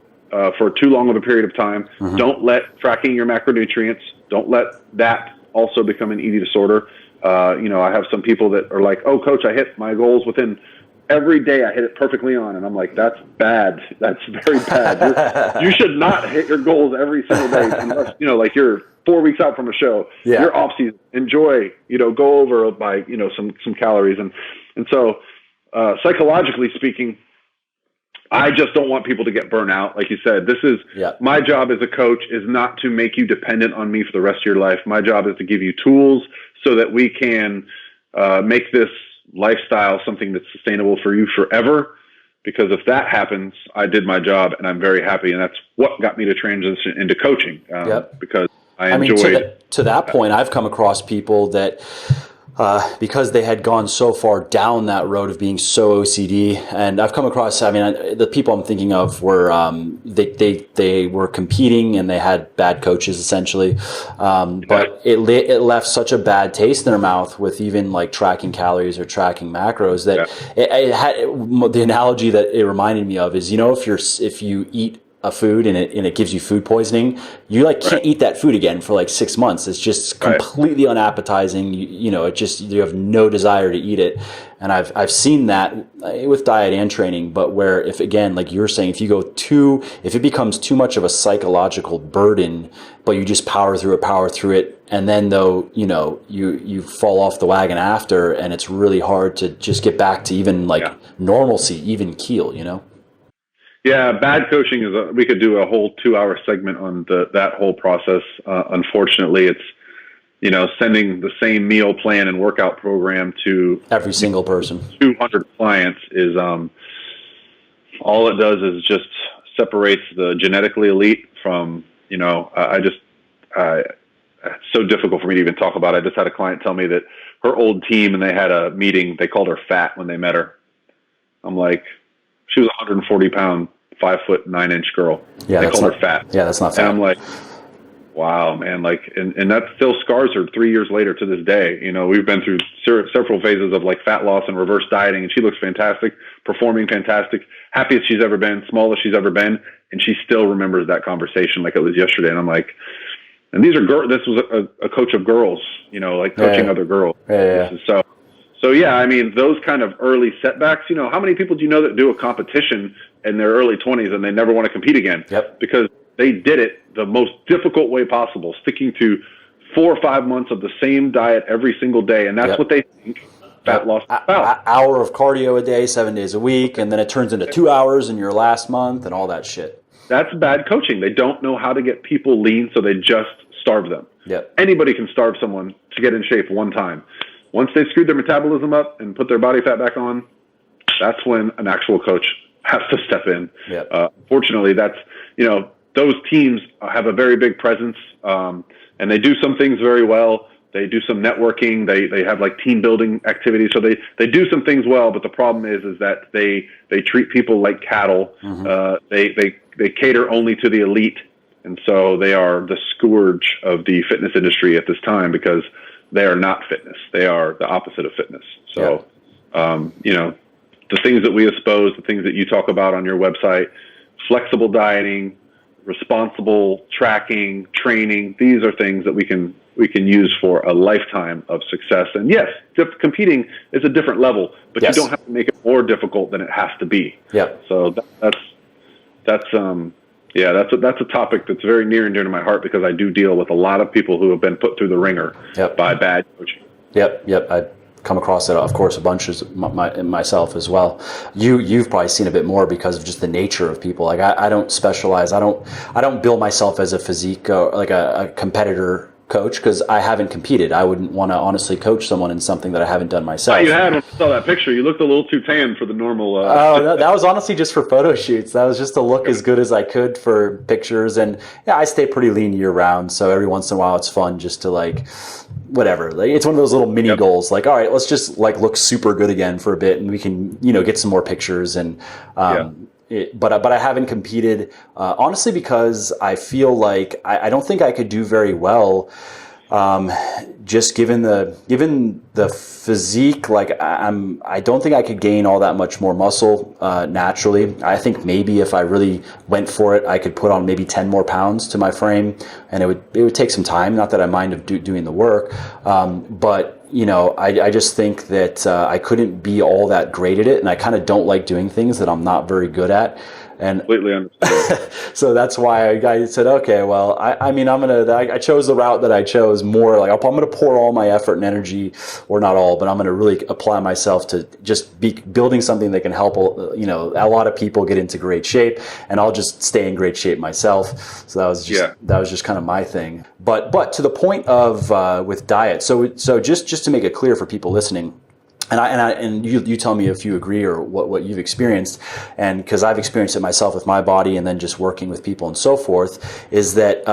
for too long of a period of time. Don't let tracking your macronutrients, don't let that also become an eating disorder. I have some people that are like, oh, coach, I hit my goals within every day. I hit it perfectly on. And I'm like, that's bad. That's very bad. You should not hit your goals every single day unless, like you're 4 weeks out from a show. Yeah. You're off season. Enjoy, go over by, some calories. And so psychologically speaking, I just don't want people to get burnt out. Like you said, this is my job as a coach is not to make you dependent on me for the rest of your life. My job is to give you tools so that we can make this lifestyle something that's sustainable for you forever. Because if that happens, I did my job and I'm very happy. And that's what got me to transition into coaching because I enjoyed. To that point, I've come across people that because they had gone so far down that road of being so OCD, and I've come across, the people I'm thinking of were, they were competing and they had bad coaches essentially. But it left such a bad taste in their mouth with even like tracking calories or tracking macros that it had, the analogy that it reminded me of is, if you eat a food and it gives you food poisoning, you can't eat that food again for like 6 months. It's just completely unappetizing. You have no desire to eat it. And I've seen that with diet and training, but where if again, like you're saying, if it becomes too much of a psychological burden, but you just power through it. And then though, you fall off the wagon after, and it's really hard to just get back to even normalcy, even keel, Yeah, bad coaching we could do a whole 2-hour segment on that whole process. Unfortunately, it's, sending the same meal plan and workout program to every single person, 200 clients is, all it does is just separates the genetically elite from, it's so difficult for me to even talk about. I just had a client tell me that her old team, and they had a meeting, they called her fat when they met her. I'm like, she was a 140-pound, 5'9" girl. Yeah, they called her fat. Yeah, that's not fat. And I'm like, wow, man. And that still scars her 3 years later to this day. We've been through several phases of fat loss and reverse dieting, and she looks fantastic, performing fantastic, happiest she's ever been, smallest she's ever been, and she still remembers that conversation like it was yesterday. And I'm like, and these are girls. This was a coach of girls, coaching other girls. Yeah. So yeah, those kind of early setbacks, how many people do you know that do a competition in their early 20s and they never want to compete again? Yep. Because they did it the most difficult way possible, sticking to 4 or 5 months of the same diet every single day. And that's what they think fat loss is about. Hour of cardio a day, 7 days a week, and then it turns into 2 hours in your last month and all that shit. That's bad coaching. They don't know how to get people lean, so they just starve them. Yep. Anybody can starve someone to get in shape one time. Once they screwed their metabolism up and put their body fat back on, that's when an actual coach has to step in. Yep. Fortunately, that's, those teams have a very big presence, and they do some things very well. They do some networking. They have team building activities. So they do some things well, but the problem is that they treat people like cattle. Mm-hmm. They cater only to the elite. And so they are the scourge of the fitness industry at this time because they are not fitness. They are the opposite of fitness. So, the things that we expose, the things that you talk about on your website, flexible dieting, responsible tracking, training. These are things that we can use for a lifetime of success. And yes, competing is a different level, but you don't have to make it more difficult than it has to be. Yeah. So that's a topic that's very near and dear to my heart, because I do deal with a lot of people who have been put through the ringer by bad coaching. Yep. I come across it, of course, a bunch myself as well. You've probably seen a bit more because of just the nature of people. Like I don't specialize. I don't build myself as a physique or like a competitor coach, because I haven't competed. I wouldn't want to honestly coach someone in something that I haven't done myself. Oh, you had when I saw that picture. You looked a little too tan for the normal. That was honestly just for photo shoots. That was just to look as good as I could for pictures. And yeah, I stay pretty lean year round. So every once in a while, it's fun just to like, whatever. Like, it's one of those little mini goals. Like, all right, let's just like look super good again for a bit, and we can get some more pictures and. But I haven't competed, honestly, because I feel like I don't think I could do very well, just given the physique. Like I don't think I could gain all that much more muscle naturally. I think maybe if I really went for it, I could put on maybe 10 more pounds to my frame, and it would take some time. Not that I mind of doing the work, but. I just think that I couldn't be all that great at it, and I kind of don't like doing things that I'm not very good at. And completely understand. So that's why I said, okay, well, I chose the route that I chose more. Like I'm going to pour all my effort and energy, or not all, but I'm going to really apply myself to just be building something that can help, a lot of people get into great shape, and I'll just stay in great shape myself. So that was just kind of my thing. But to the point of with diet. So just to make it clear for people listening. And you tell me if you agree or what you've experienced, and because I've experienced it myself with my body, and then just working with people and so forth, is that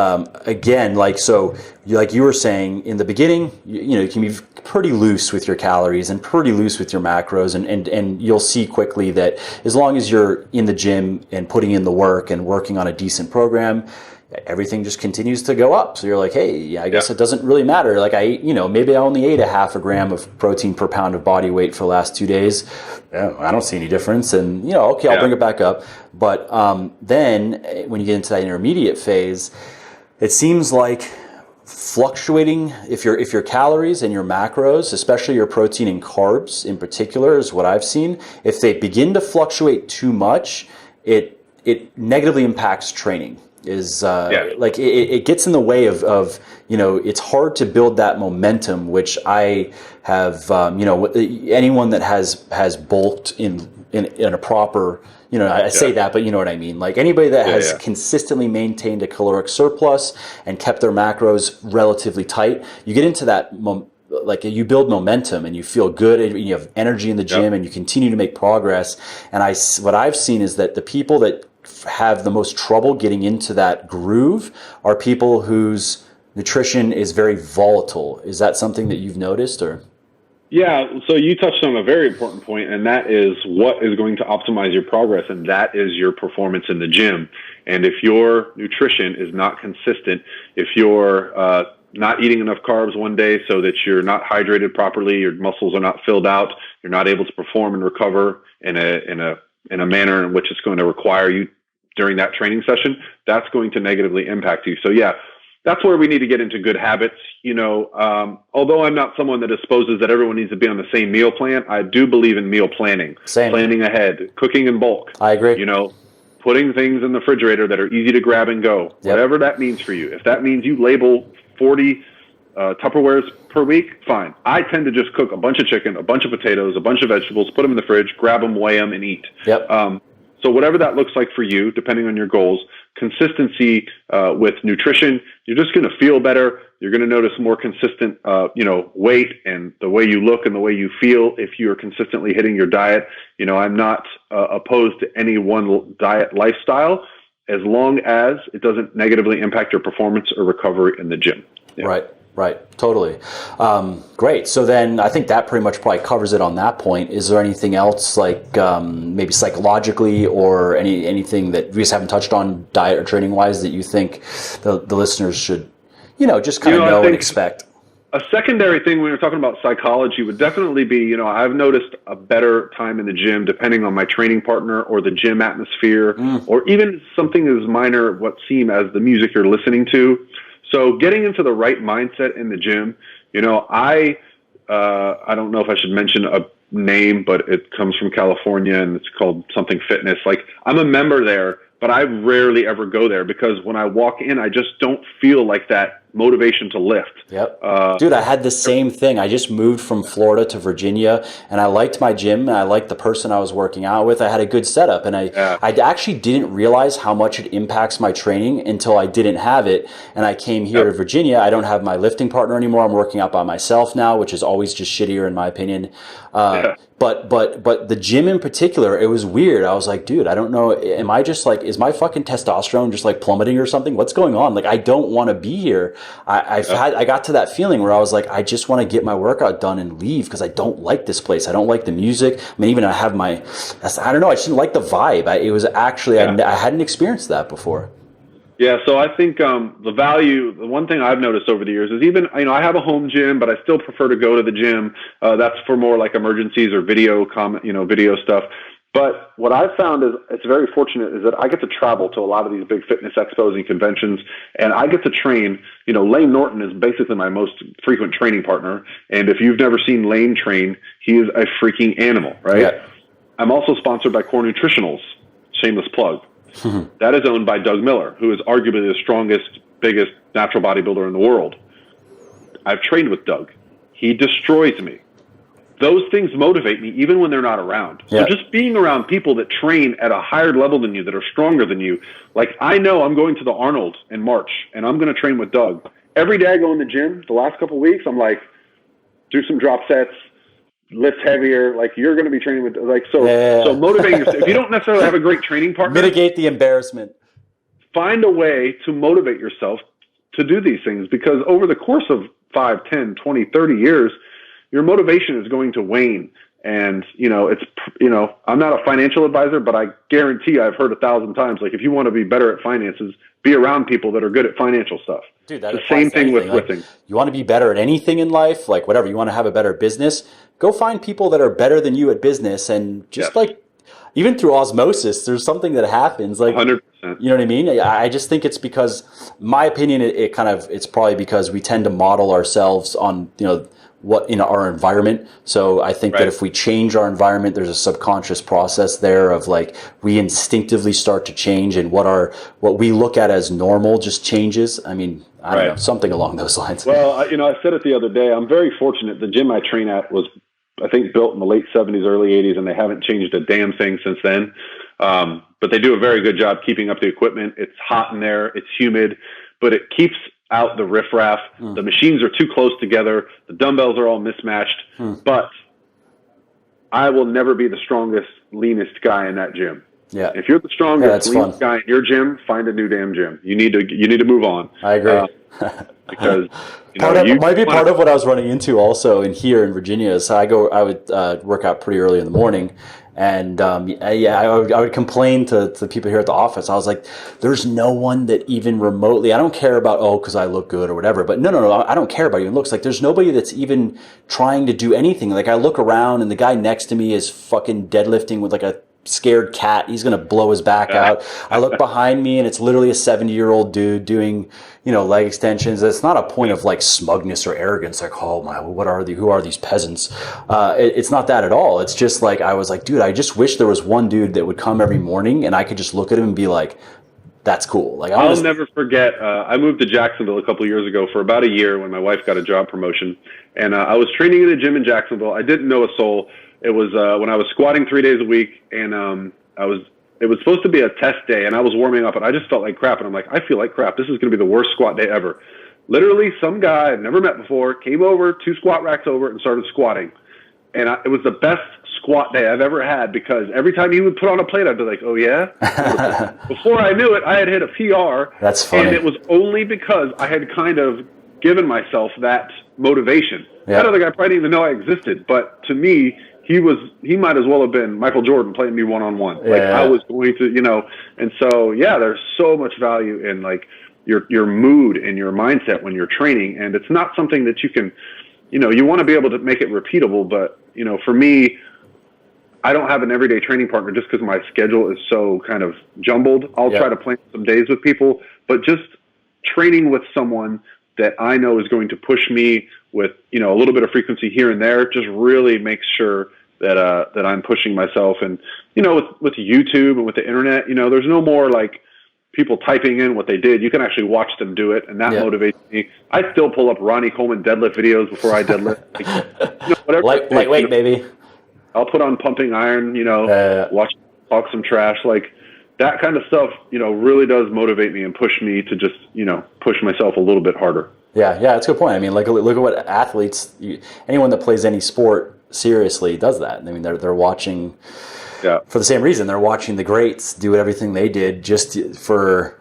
again, like you were saying in the beginning, you can be pretty loose with your calories and pretty loose with your macros, and you'll see quickly that as long as you're in the gym and putting in the work and working on a decent program, everything just continues to go up. So you're like, hey, I guess it doesn't really matter. Like maybe I only ate a half a gram of protein per pound of body weight for the last 2 days. I don't see any difference. And, I'll bring it back up. But then when you get into that intermediate phase, it seems like fluctuating, if your calories and your macros, especially your protein and carbs in particular, is what I've seen. If they begin to fluctuate too much, it negatively impacts training. Like it gets in the way of it's hard to build that momentum, which I have, anyone that has bulked in a proper, I say that, but you know what I mean? Like anybody that has consistently maintained a caloric surplus and kept their macros relatively tight, you get into that like you build momentum and you feel good and you have energy in the gym and you continue to make progress. And what I've seen is that the people that have the most trouble getting into that groove are people whose nutrition is very volatile. Is that something that you've noticed, or? Yeah, so you touched on a very important point, and that is what is going to optimize your progress, and that is your performance in the gym. And if your nutrition is not consistent, if you're not eating enough carbs one day so that you're not hydrated properly, your muscles are not filled out, you're not able to perform and recover in a manner in which it's going to require you during that training session, that's going to negatively impact you. So yeah, that's where we need to get into good habits. Although I'm not someone that disposes that everyone needs to be on the same meal plan, I do believe in meal planning, planning ahead, cooking in bulk. I agree. Putting things in the refrigerator that are easy to grab and go, whatever that means for you. If that means you label 40 Tupperwares per week, fine. I tend to just cook a bunch of chicken, a bunch of potatoes, a bunch of vegetables, put them in the fridge, grab them, weigh them, and eat. So whatever that looks like for you, depending on your goals, consistency with nutrition, you're just going to feel better. You're going to notice more consistent, weight and the way you look and the way you feel if you're consistently hitting your diet. I'm not opposed to any one diet lifestyle as long as it doesn't negatively impact your performance or recovery in the gym. Yeah. Right. Totally. Great. So then I think that pretty much probably covers it on that point. Is there anything else like maybe psychologically or anything that we just haven't touched on diet or training wise that you think the listeners should, just kind of know and expect? A secondary thing when you're talking about psychology would definitely be, you know, I've noticed a better time in the gym depending on my training partner or the gym atmosphere, or even something as minor what seem as the music you're listening to. So getting into the right mindset in the gym, you know, I don't know if I should mention a name, but it comes from California and it's called something fitness. Like, I'm a member there, but I rarely ever go there because when I walk in, I just don't feel like that motivation to lift. Yep. Dude, I had the same thing. I just moved from Florida to Virginia, and I liked my gym, and I liked the person I was working out with. I had a good setup, and I actually didn't realize how much it impacts my training until I didn't have it, and I came here to Virginia. I don't have my lifting partner anymore. I'm working out by myself now, which is always just shittier in my opinion. But the gym in particular, it was weird. I was like, dude, I don't know. Am I just like, is my fucking testosterone just like plummeting or something? What's going on? Like, I don't want to be here. I got to that feeling where I was like, I just want to get my workout done and leave because I don't like this place. I don't like the music. I mean, even I have I don't know. I just didn't like the vibe. It was actually, I hadn't experienced that before. Yeah, so I think the one thing I've noticed over the years is even, you know, I have a home gym, but I still prefer to go to the gym. That's for more like emergencies or video stuff. But what I've found is it's very fortunate is that I get to travel to a lot of these big fitness expos and conventions, and I get to train. You know, Lane Norton is basically my most frequent training partner. And if you've never seen Lane train, he is a freaking animal, right? Yeah. I'm also sponsored by Core Nutritionals, shameless plug. That is owned by Doug Miller, who is arguably the strongest, biggest natural bodybuilder in the world. I've trained with Doug. He destroys me. Those things motivate me even when they're not around. Yeah. So just being around people that train at a higher level than you, that are stronger than you. Like, I know I'm going to the Arnold in March, and I'm going to train with Doug. Every day I go in the gym, the last couple of weeks, I'm like, do some drop sets, lift heavier. Like, you're going to be training with, like, so motivating yourself. If you don't necessarily have a great training partner, mitigate the embarrassment. Find a way to motivate yourself to do these things, because over the course of 5, 10, 20, 30 years, your motivation is going to wane. And, you know, I'm not a financial advisor, but I guarantee I've heard 1,000 times, like, if you want to be better at finances, be around people that are good at financial stuff. Dude, that's the same thing with lifting. Like, you want to be better at anything in life, like whatever, you want to have a better business, go find people that are better than you at business, and just like, even through osmosis, there's something that happens. Like, 100%. You know what I mean? I just think it's because, my opinion, it's probably because we tend to model ourselves on, you know, what in our environment. So I think that if we change our environment, there's a subconscious process there of like, we instinctively start to change, and what we look at as normal just changes. I mean, I don't know, something along those lines. Well, you know, I said it the other day, I'm very fortunate. The gym I train at was, I think, built in the late 70s, early 80s, and they haven't changed a damn thing since then. But they do a very good job keeping up the equipment. It's hot in there, it's humid, but it keeps out the riffraff. The machines are too close together. The dumbbells are all mismatched. But I will never be the strongest, leanest guy in that gym. Yeah. If you're the strongest, leanest guy in your gym, find a new damn gym. You need to move on. I agree. Because might be part of what I was running into also here in Virginia. So I would work out pretty early in the morning. And I would complain to the people here at the office. I was like, there's no one that even remotely, I don't care about, because I look good or whatever. But no, I don't care about your looks. Like, there's nobody that's even trying to do anything. Like, I look around and the guy next to me is fucking deadlifting with like a scared cat. He's going to blow his back out. I look behind me and it's literally a 70-year-old dude doing, you know, leg extensions. It's not a point of like smugness or arrogance. Like, oh my, who are these peasants? It's not that at all. It's just like, I was like, dude, I just wish there was one dude that would come every morning and I could just look at him and be like, that's cool. Like, I'll never forget. I moved to Jacksonville a couple of years ago for about a year when my wife got a job promotion, and I was training in a gym in Jacksonville. I didn't know a soul. It was when I was squatting 3 days a week, and it was supposed to be a test day, and I was warming up, and I just felt like crap. And I'm like, I feel like crap. This is going to be the worst squat day ever. Literally, some guy I'd never met before came over 2 squat racks over and started squatting. And it was the best squat day I've ever had, because every time he would put on a plate, I'd be like, oh, yeah? Before I knew it, I had hit a PR. That's funny. And it was only because I had kind of given myself that motivation. Yeah. That other guy probably didn't even know I existed. But to me, he might as well have been Michael Jordan playing me one-on-one. Like, I was going to, you know. And so, yeah, there's so much value in, like, your mood and your mindset when you're training. And it's not something that you can, you want to be able to make it repeatable. But, for me, I don't have an everyday training partner just because my schedule is so kind of jumbled. I'll try to plan some days with people, but just training with someone that I know is going to push me with, a little bit of frequency here and there, just really makes sure that I'm pushing myself. And, with YouTube and with the internet, there's no more like people typing in what they did. You can actually watch them do it, and that motivates me. I still pull up Ronnie Coleman deadlift videos before I deadlift. Whatever. Lightweight, baby. I'll put on pumping iron, watch, talk some trash. Like that kind of stuff, really does motivate me and push me to just, push myself a little bit harder. Yeah, that's a good point. I mean, look at what athletes, anyone that plays any sport seriously does that. I mean, they're watching for the same reason. They're watching the greats do everything they did just for,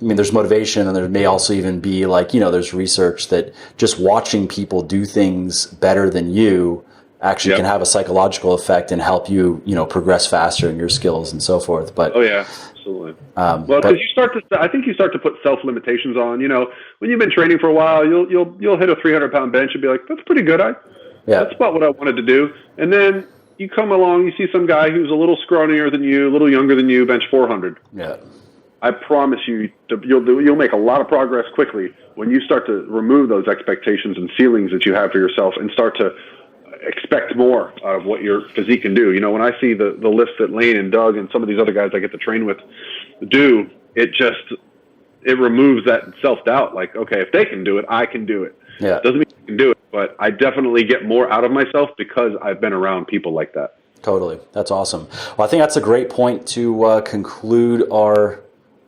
there's motivation, and there may also even be like, there's research that just watching people do things better than you actually can have a psychological effect and help you, progress faster in your skills and so forth. But absolutely. Because I think you start to put self limitations on. When you've been training for a while, you'll hit a 300-pound bench and be like, that's pretty good. That's about what I wanted to do. And then you come along, you see some guy who's a little scrawnier than you, a little younger than you, bench 400. Yeah. I promise you'll make a lot of progress quickly when you start to remove those expectations and ceilings that you have for yourself and start to expect more out of what your physique can do. When I see the lifts that Lane and Doug and some of these other guys I get to train with do, it removes that self-doubt. Like, okay, if they can do it, I can do it. Yeah. Doesn't mean I can do it, but I definitely get more out of myself because I've been around people like that. Totally. That's awesome. Well, I think that's a great point to conclude our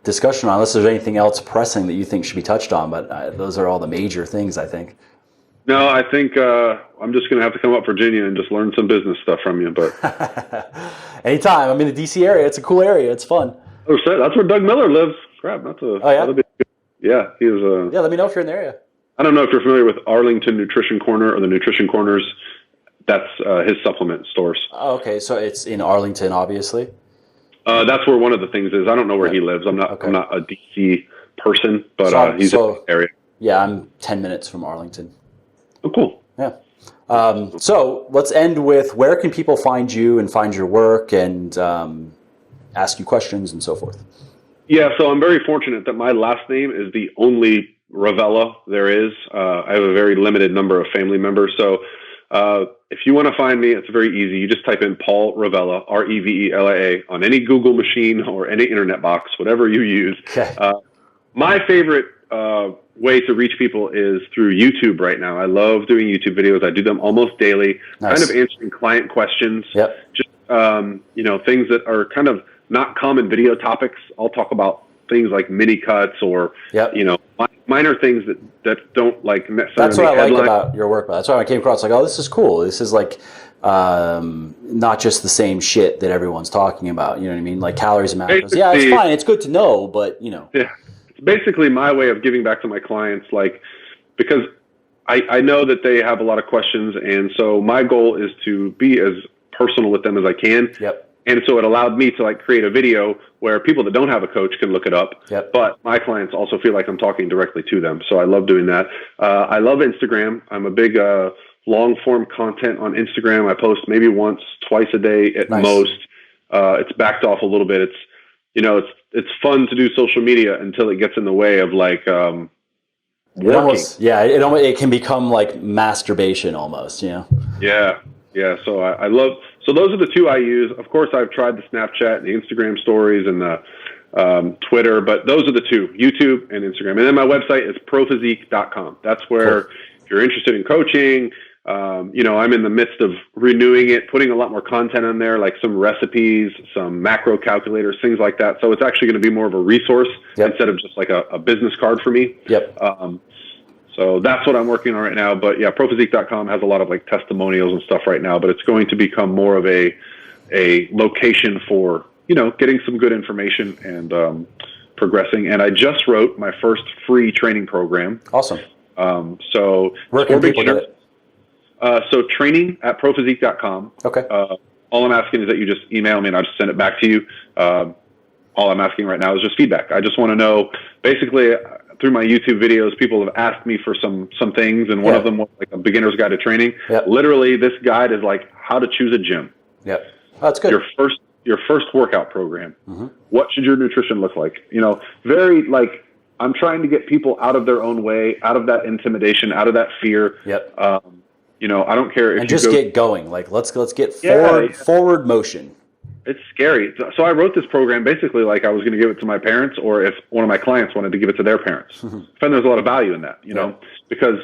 discussion on, unless there's anything else pressing that you think should be touched on, but those are all the major things, I think. No, I think I'm just going to have to come up Virginia and just learn some business stuff from you. But anytime. I'm in the D.C. area. It's a cool area. It's fun. That's where Doug Miller lives. Crap, that'll be good. Yeah, he is. Let me know if you're in the area. I don't know if you're familiar with Arlington Nutrition Corner or the Nutrition Corners. That's his supplement stores. Oh, okay. So it's in Arlington, obviously. That's where one of the things is. I don't know where he lives. I'm not a D.C. person, but he's in the area. Yeah, I'm 10 minutes from Arlington. Oh, cool. Yeah. So let's end with, where can people find you and find your work and ask you questions and so forth? Yeah, so I'm very fortunate that my last name is the only Ravella there is. I have a very limited number of family members. So if you want to find me, it's very easy. You just type in Paul Ravella, Revella, on any Google machine or any internet box, whatever you use. Okay. My favorite way to reach people is through YouTube right now. I love doing YouTube videos. I do them almost daily, kind of answering client questions. Yep. Just, things that are kind of not common video topics. I'll talk about things like mini cuts or, minor things that don't like necessarily. That's what I like about your work. That's why I came across like, oh, this is cool. This is like not just the same shit that everyone's talking about. You know what I mean? Like calories and macros. Yeah, it's fine. It's good to know, but Yeah. It's basically my way of giving back to my clients, because I know that they have a lot of questions. And so my goal is to be as personal with them as I can. Yep. And so it allowed me to create a video where people that don't have a coach can look it up. Yep. But my clients also feel like I'm talking directly to them. So I love doing that. I love Instagram. I'm a big long form content on Instagram. I post maybe once, twice a day at most. It's backed off a little bit. It's fun to do social media until it gets in the way of working. It can become like masturbation almost. Yeah. So I love. So those are the two I use. Of course, I've tried the Snapchat and the Instagram stories and the Twitter, but those are the two: YouTube and Instagram. And then my website is prophysique.com. That's where, if you're interested in coaching, I'm in the midst of renewing it, putting a lot more content on there, like some recipes, some macro calculators, things like that. So it's actually going to be more of a resource instead of just like a business card for me. Yep. So that's what I'm working on right now. But yeah, prophysique.com has a lot of testimonials and stuff right now, but it's going to become more of a location for, getting some good information and progressing. And I just wrote my first free training program. Awesome. So where can people get it? So training at prophysique.com. Okay. All I'm asking is that you just email me and I'll just send it back to you. all I'm asking right now is just feedback. I just want to know, basically, through my YouTube videos, people have asked me for some things, and one of them was like a beginner's guide to training. Literally, this guide is like how to choose a gym. Yep. Oh, that's good. Your first workout program. What should your nutrition look like? Very like, I'm trying to get people out of their own way, out of that intimidation, out of that fear. Yep. I don't care if and just get going. Like let's get forward motion. It's scary. So I wrote this program basically like I was going to give it to my parents, or if one of my clients wanted to give it to their parents. I find there's a lot of value in that, because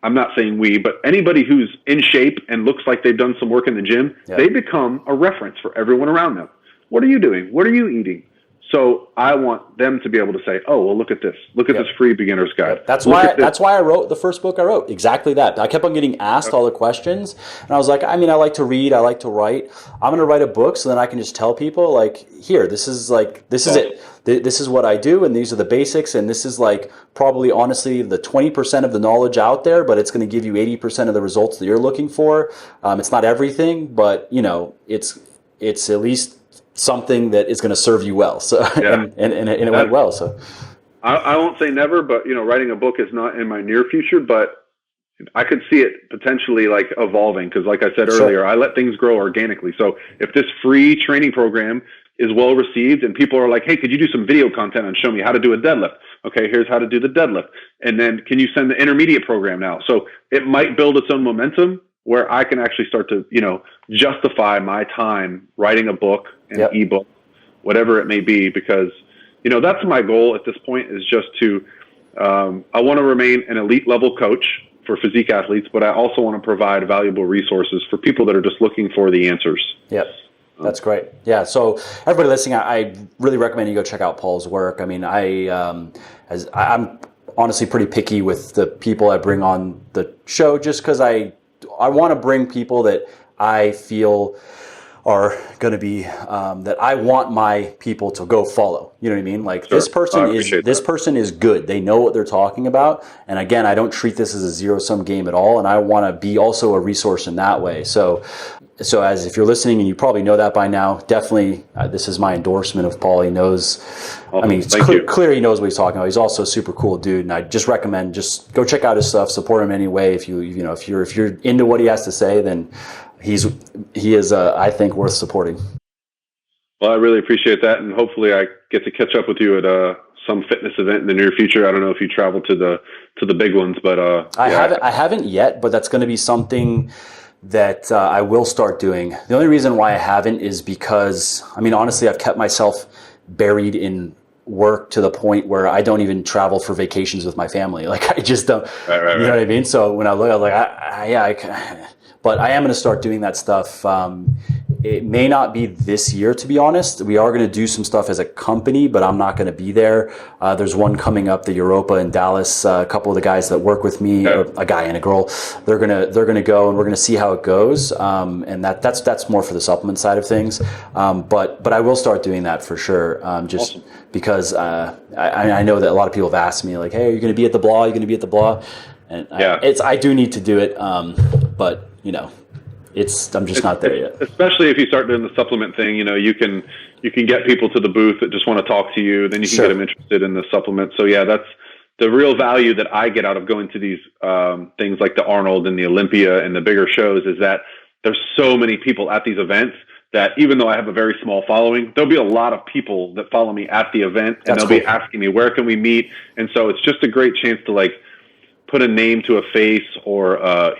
I'm not saying we, but anybody who's in shape and looks like they've done some work in the gym, they become a reference for everyone around them. What are you doing? What are you eating? So I want them to be able to say, "Oh, well, look at this. Look at this free beginner's guide." That's why I wrote the first book I wrote. Exactly that. I kept on getting asked all the questions, and I was like, I like to read, I like to write. I'm going to write a book so then I can just tell people, like, here, this is it. This is what I do, and these are the basics, and this is like probably honestly the 20% of the knowledge out there, but it's going to give you 80% of the results that you're looking for. It's not everything, but it's at least something that is going to serve you well. So and it went well. So I won't say never, but writing a book is not in my near future, but I could see it potentially like evolving, because like I said earlier, I let things grow organically. So if this free training program is well received and people are like, "Hey, could you do some video content and show me how to do a deadlift?" Okay, here's how to do the deadlift. And then can you send the intermediate program now? So it might build its own momentum where I can actually start to, justify my time writing a book, an ebook, whatever it may be, because, that's my goal at this point, is just to, I want to remain an elite level coach for physique athletes, but I also want to provide valuable resources for people that are just looking for the answers. Yep. That's great. Yeah. So everybody listening, I really recommend you go check out Paul's work. I mean, I'm honestly pretty picky with the people I bring on the show, just because I want to bring people that I feel are going to be that I want my people to go follow. You know what I mean? Like this person is good. They know what they're talking about. And again, I don't treat this as a zero-sum game at all. And I want to be also a resource in that way. So as if you're listening, and you probably know that by now, definitely this is my endorsement of Paul. He knows. Awesome. I mean, it's clear he knows what he's talking about. He's also a super cool dude, and I just recommend just go check out his stuff, support him anyway. If you're into what he has to say, then he is I think worth supporting. Well, I really appreciate that, and hopefully I get to catch up with you at some fitness event in the near future. I don't know if you travel to the big ones, but I haven't yet, but that's going to be something that I will start doing. The only reason why I haven't is because, honestly, I've kept myself buried in work to the point where I don't even travel for vacations with my family. Like I just don't, you know what I mean? So when I look, I'm like, but I am going to start doing that stuff. It may not be this year, to be honest. We are going to do some stuff as a company, but I'm not going to be there. There's one coming up, the Europa in Dallas. A couple of the guys that work with me, a guy and a girl, they're gonna go, and we're gonna see how it goes. And that's more for the supplement side of things. But I will start doing that for sure. Awesome. Because I know that a lot of people have asked me like, "Hey, are you going to be at the blah? Are you going to be at the blah?" And I do need to do it, but I'm just not there yet. Especially if you start doing the supplement thing, you can get people to the booth that just want to talk to you. Then you can get them interested in the supplement. So that's the real value that I get out of going to these things like the Arnold and the Olympia and the bigger shows, is that there's so many people at these events that even though I have a very small following, there'll be a lot of people that follow me at the event, and they'll be asking me, where can we meet? And so it's just a great chance to like put a name to a face, or a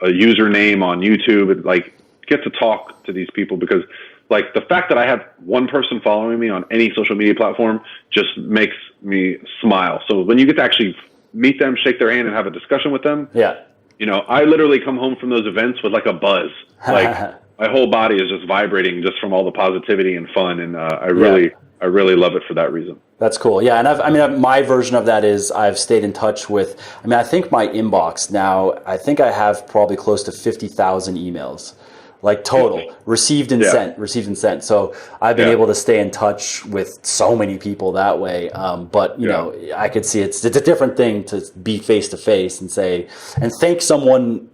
username on YouTube, and like get to talk to these people, because like the fact that I have one person following me on any social media platform just makes me smile. So when you get to actually meet them, shake their hand, and have a discussion with them, I literally come home from those events with like a buzz. Like my whole body is just vibrating just from all the positivity and fun, and I really love it for that reason. That's cool. Yeah. And my version of that is I've stayed in touch with, I think my inbox now, I think I have probably close to 50,000 emails, like total received and sent. So I've been able to stay in touch with so many people that way. But I could see it's a different thing to be face to face and say, and thank someone,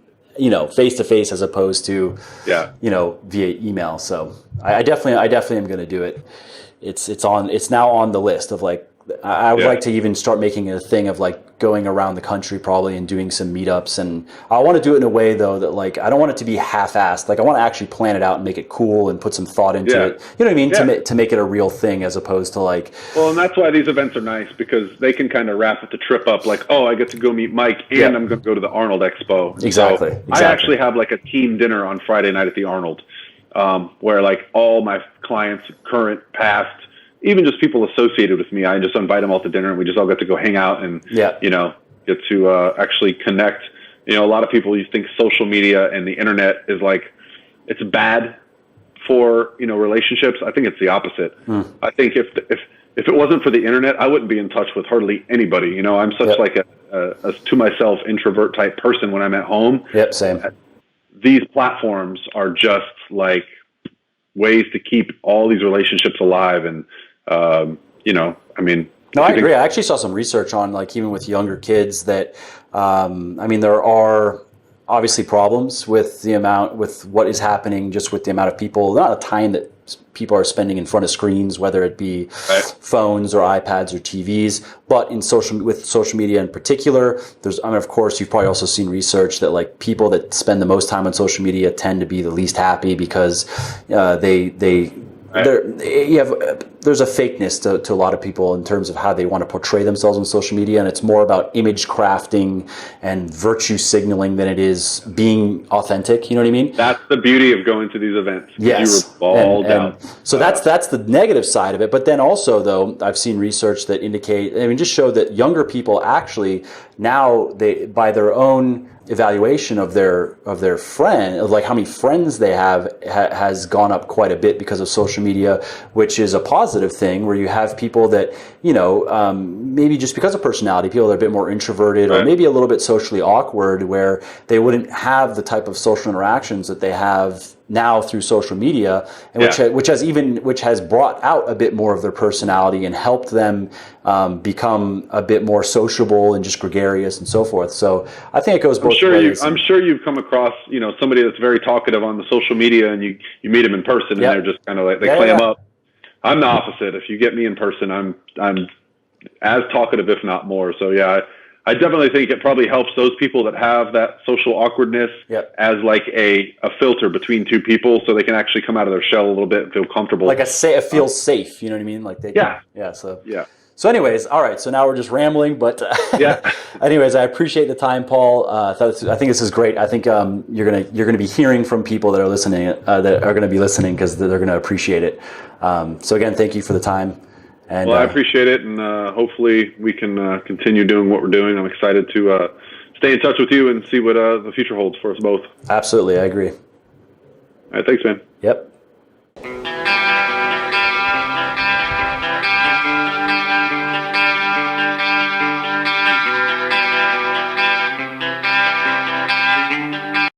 face to face as opposed to, via email. So I definitely am going to do it. It's now on the list of like, I would like to even start making it a thing of like going around the country probably and doing some meetups. And I want to do it in a way though that like, I don't want it to be half-assed. Like I want to actually plan it out and make it cool and put some thought into it. You know what I mean? Yeah. To make it a real thing as opposed to like. Well, and that's why these events are nice because they can kind of wrap the trip up like, oh, I get to go meet Mike and I'm going to go to the Arnold Expo. Exactly. So I actually have like a team dinner on Friday night at the Arnold where like all my clients, current, past, even just people associated with me, I just invite them all to dinner and we just all get to go hang out and, get to actually connect. A lot of people, you think social media and the internet is like, it's bad for, relationships. I think it's the opposite. I think if it wasn't for the internet, I wouldn't be in touch with hardly anybody. I'm such like a to myself introvert type person when I'm at home. Yep. Same. These platforms are just like ways to keep all these relationships alive. And, No, I agree. I actually saw some research on like even with younger kids that, there are obviously problems with with what is happening, just with the amount of people, not a time that people are spending in front of screens, whether it be phones or iPads or TVs, but with social media in particular, of course, you've probably also seen research that like people that spend the most time on social media tend to be the least happy because there's a fakeness to a lot of people in terms of how they want to portray themselves on social media, and it's more about image crafting and virtue signaling than it is being authentic. You know what I mean? That's the beauty of going to these events. Yes. You were balled out. So that's the negative side of it. But then also, though, I've seen research that just show that younger people actually now by their own evaluation of their friend, of like how many friends they have has gone up quite a bit because of social media, which is a positive thing where you have people that, maybe just because of personality, people that are a bit more introverted or maybe a little bit socially awkward where they wouldn't have the type of social interactions that they have now through social media, and which has brought out a bit more of their personality and helped them become a bit more sociable and just gregarious and so forth. So I think it goes both ways. I'm sure you've come across somebody that's very talkative on the social media, and you meet them in person, and they're just kind of like they clam up. I'm the opposite. If you get me in person, I'm as talkative, if not more. So I definitely think it probably helps those people that have that social awkwardness as like a filter between two people, so they can actually come out of their shell a little bit and feel comfortable. Like it feels safe. You know what I mean? Like they can, So anyways, all right. So now we're just rambling, but anyways, I appreciate the time, Paul. I think this is great. I think you're gonna be hearing from people that are listening, that are gonna be listening because they're gonna appreciate it. So again, thank you for the time. And, I appreciate it, and hopefully we can continue doing what we're doing. I'm excited to stay in touch with you and see what the future holds for us both. Absolutely, I agree. All right, thanks, man. Yep.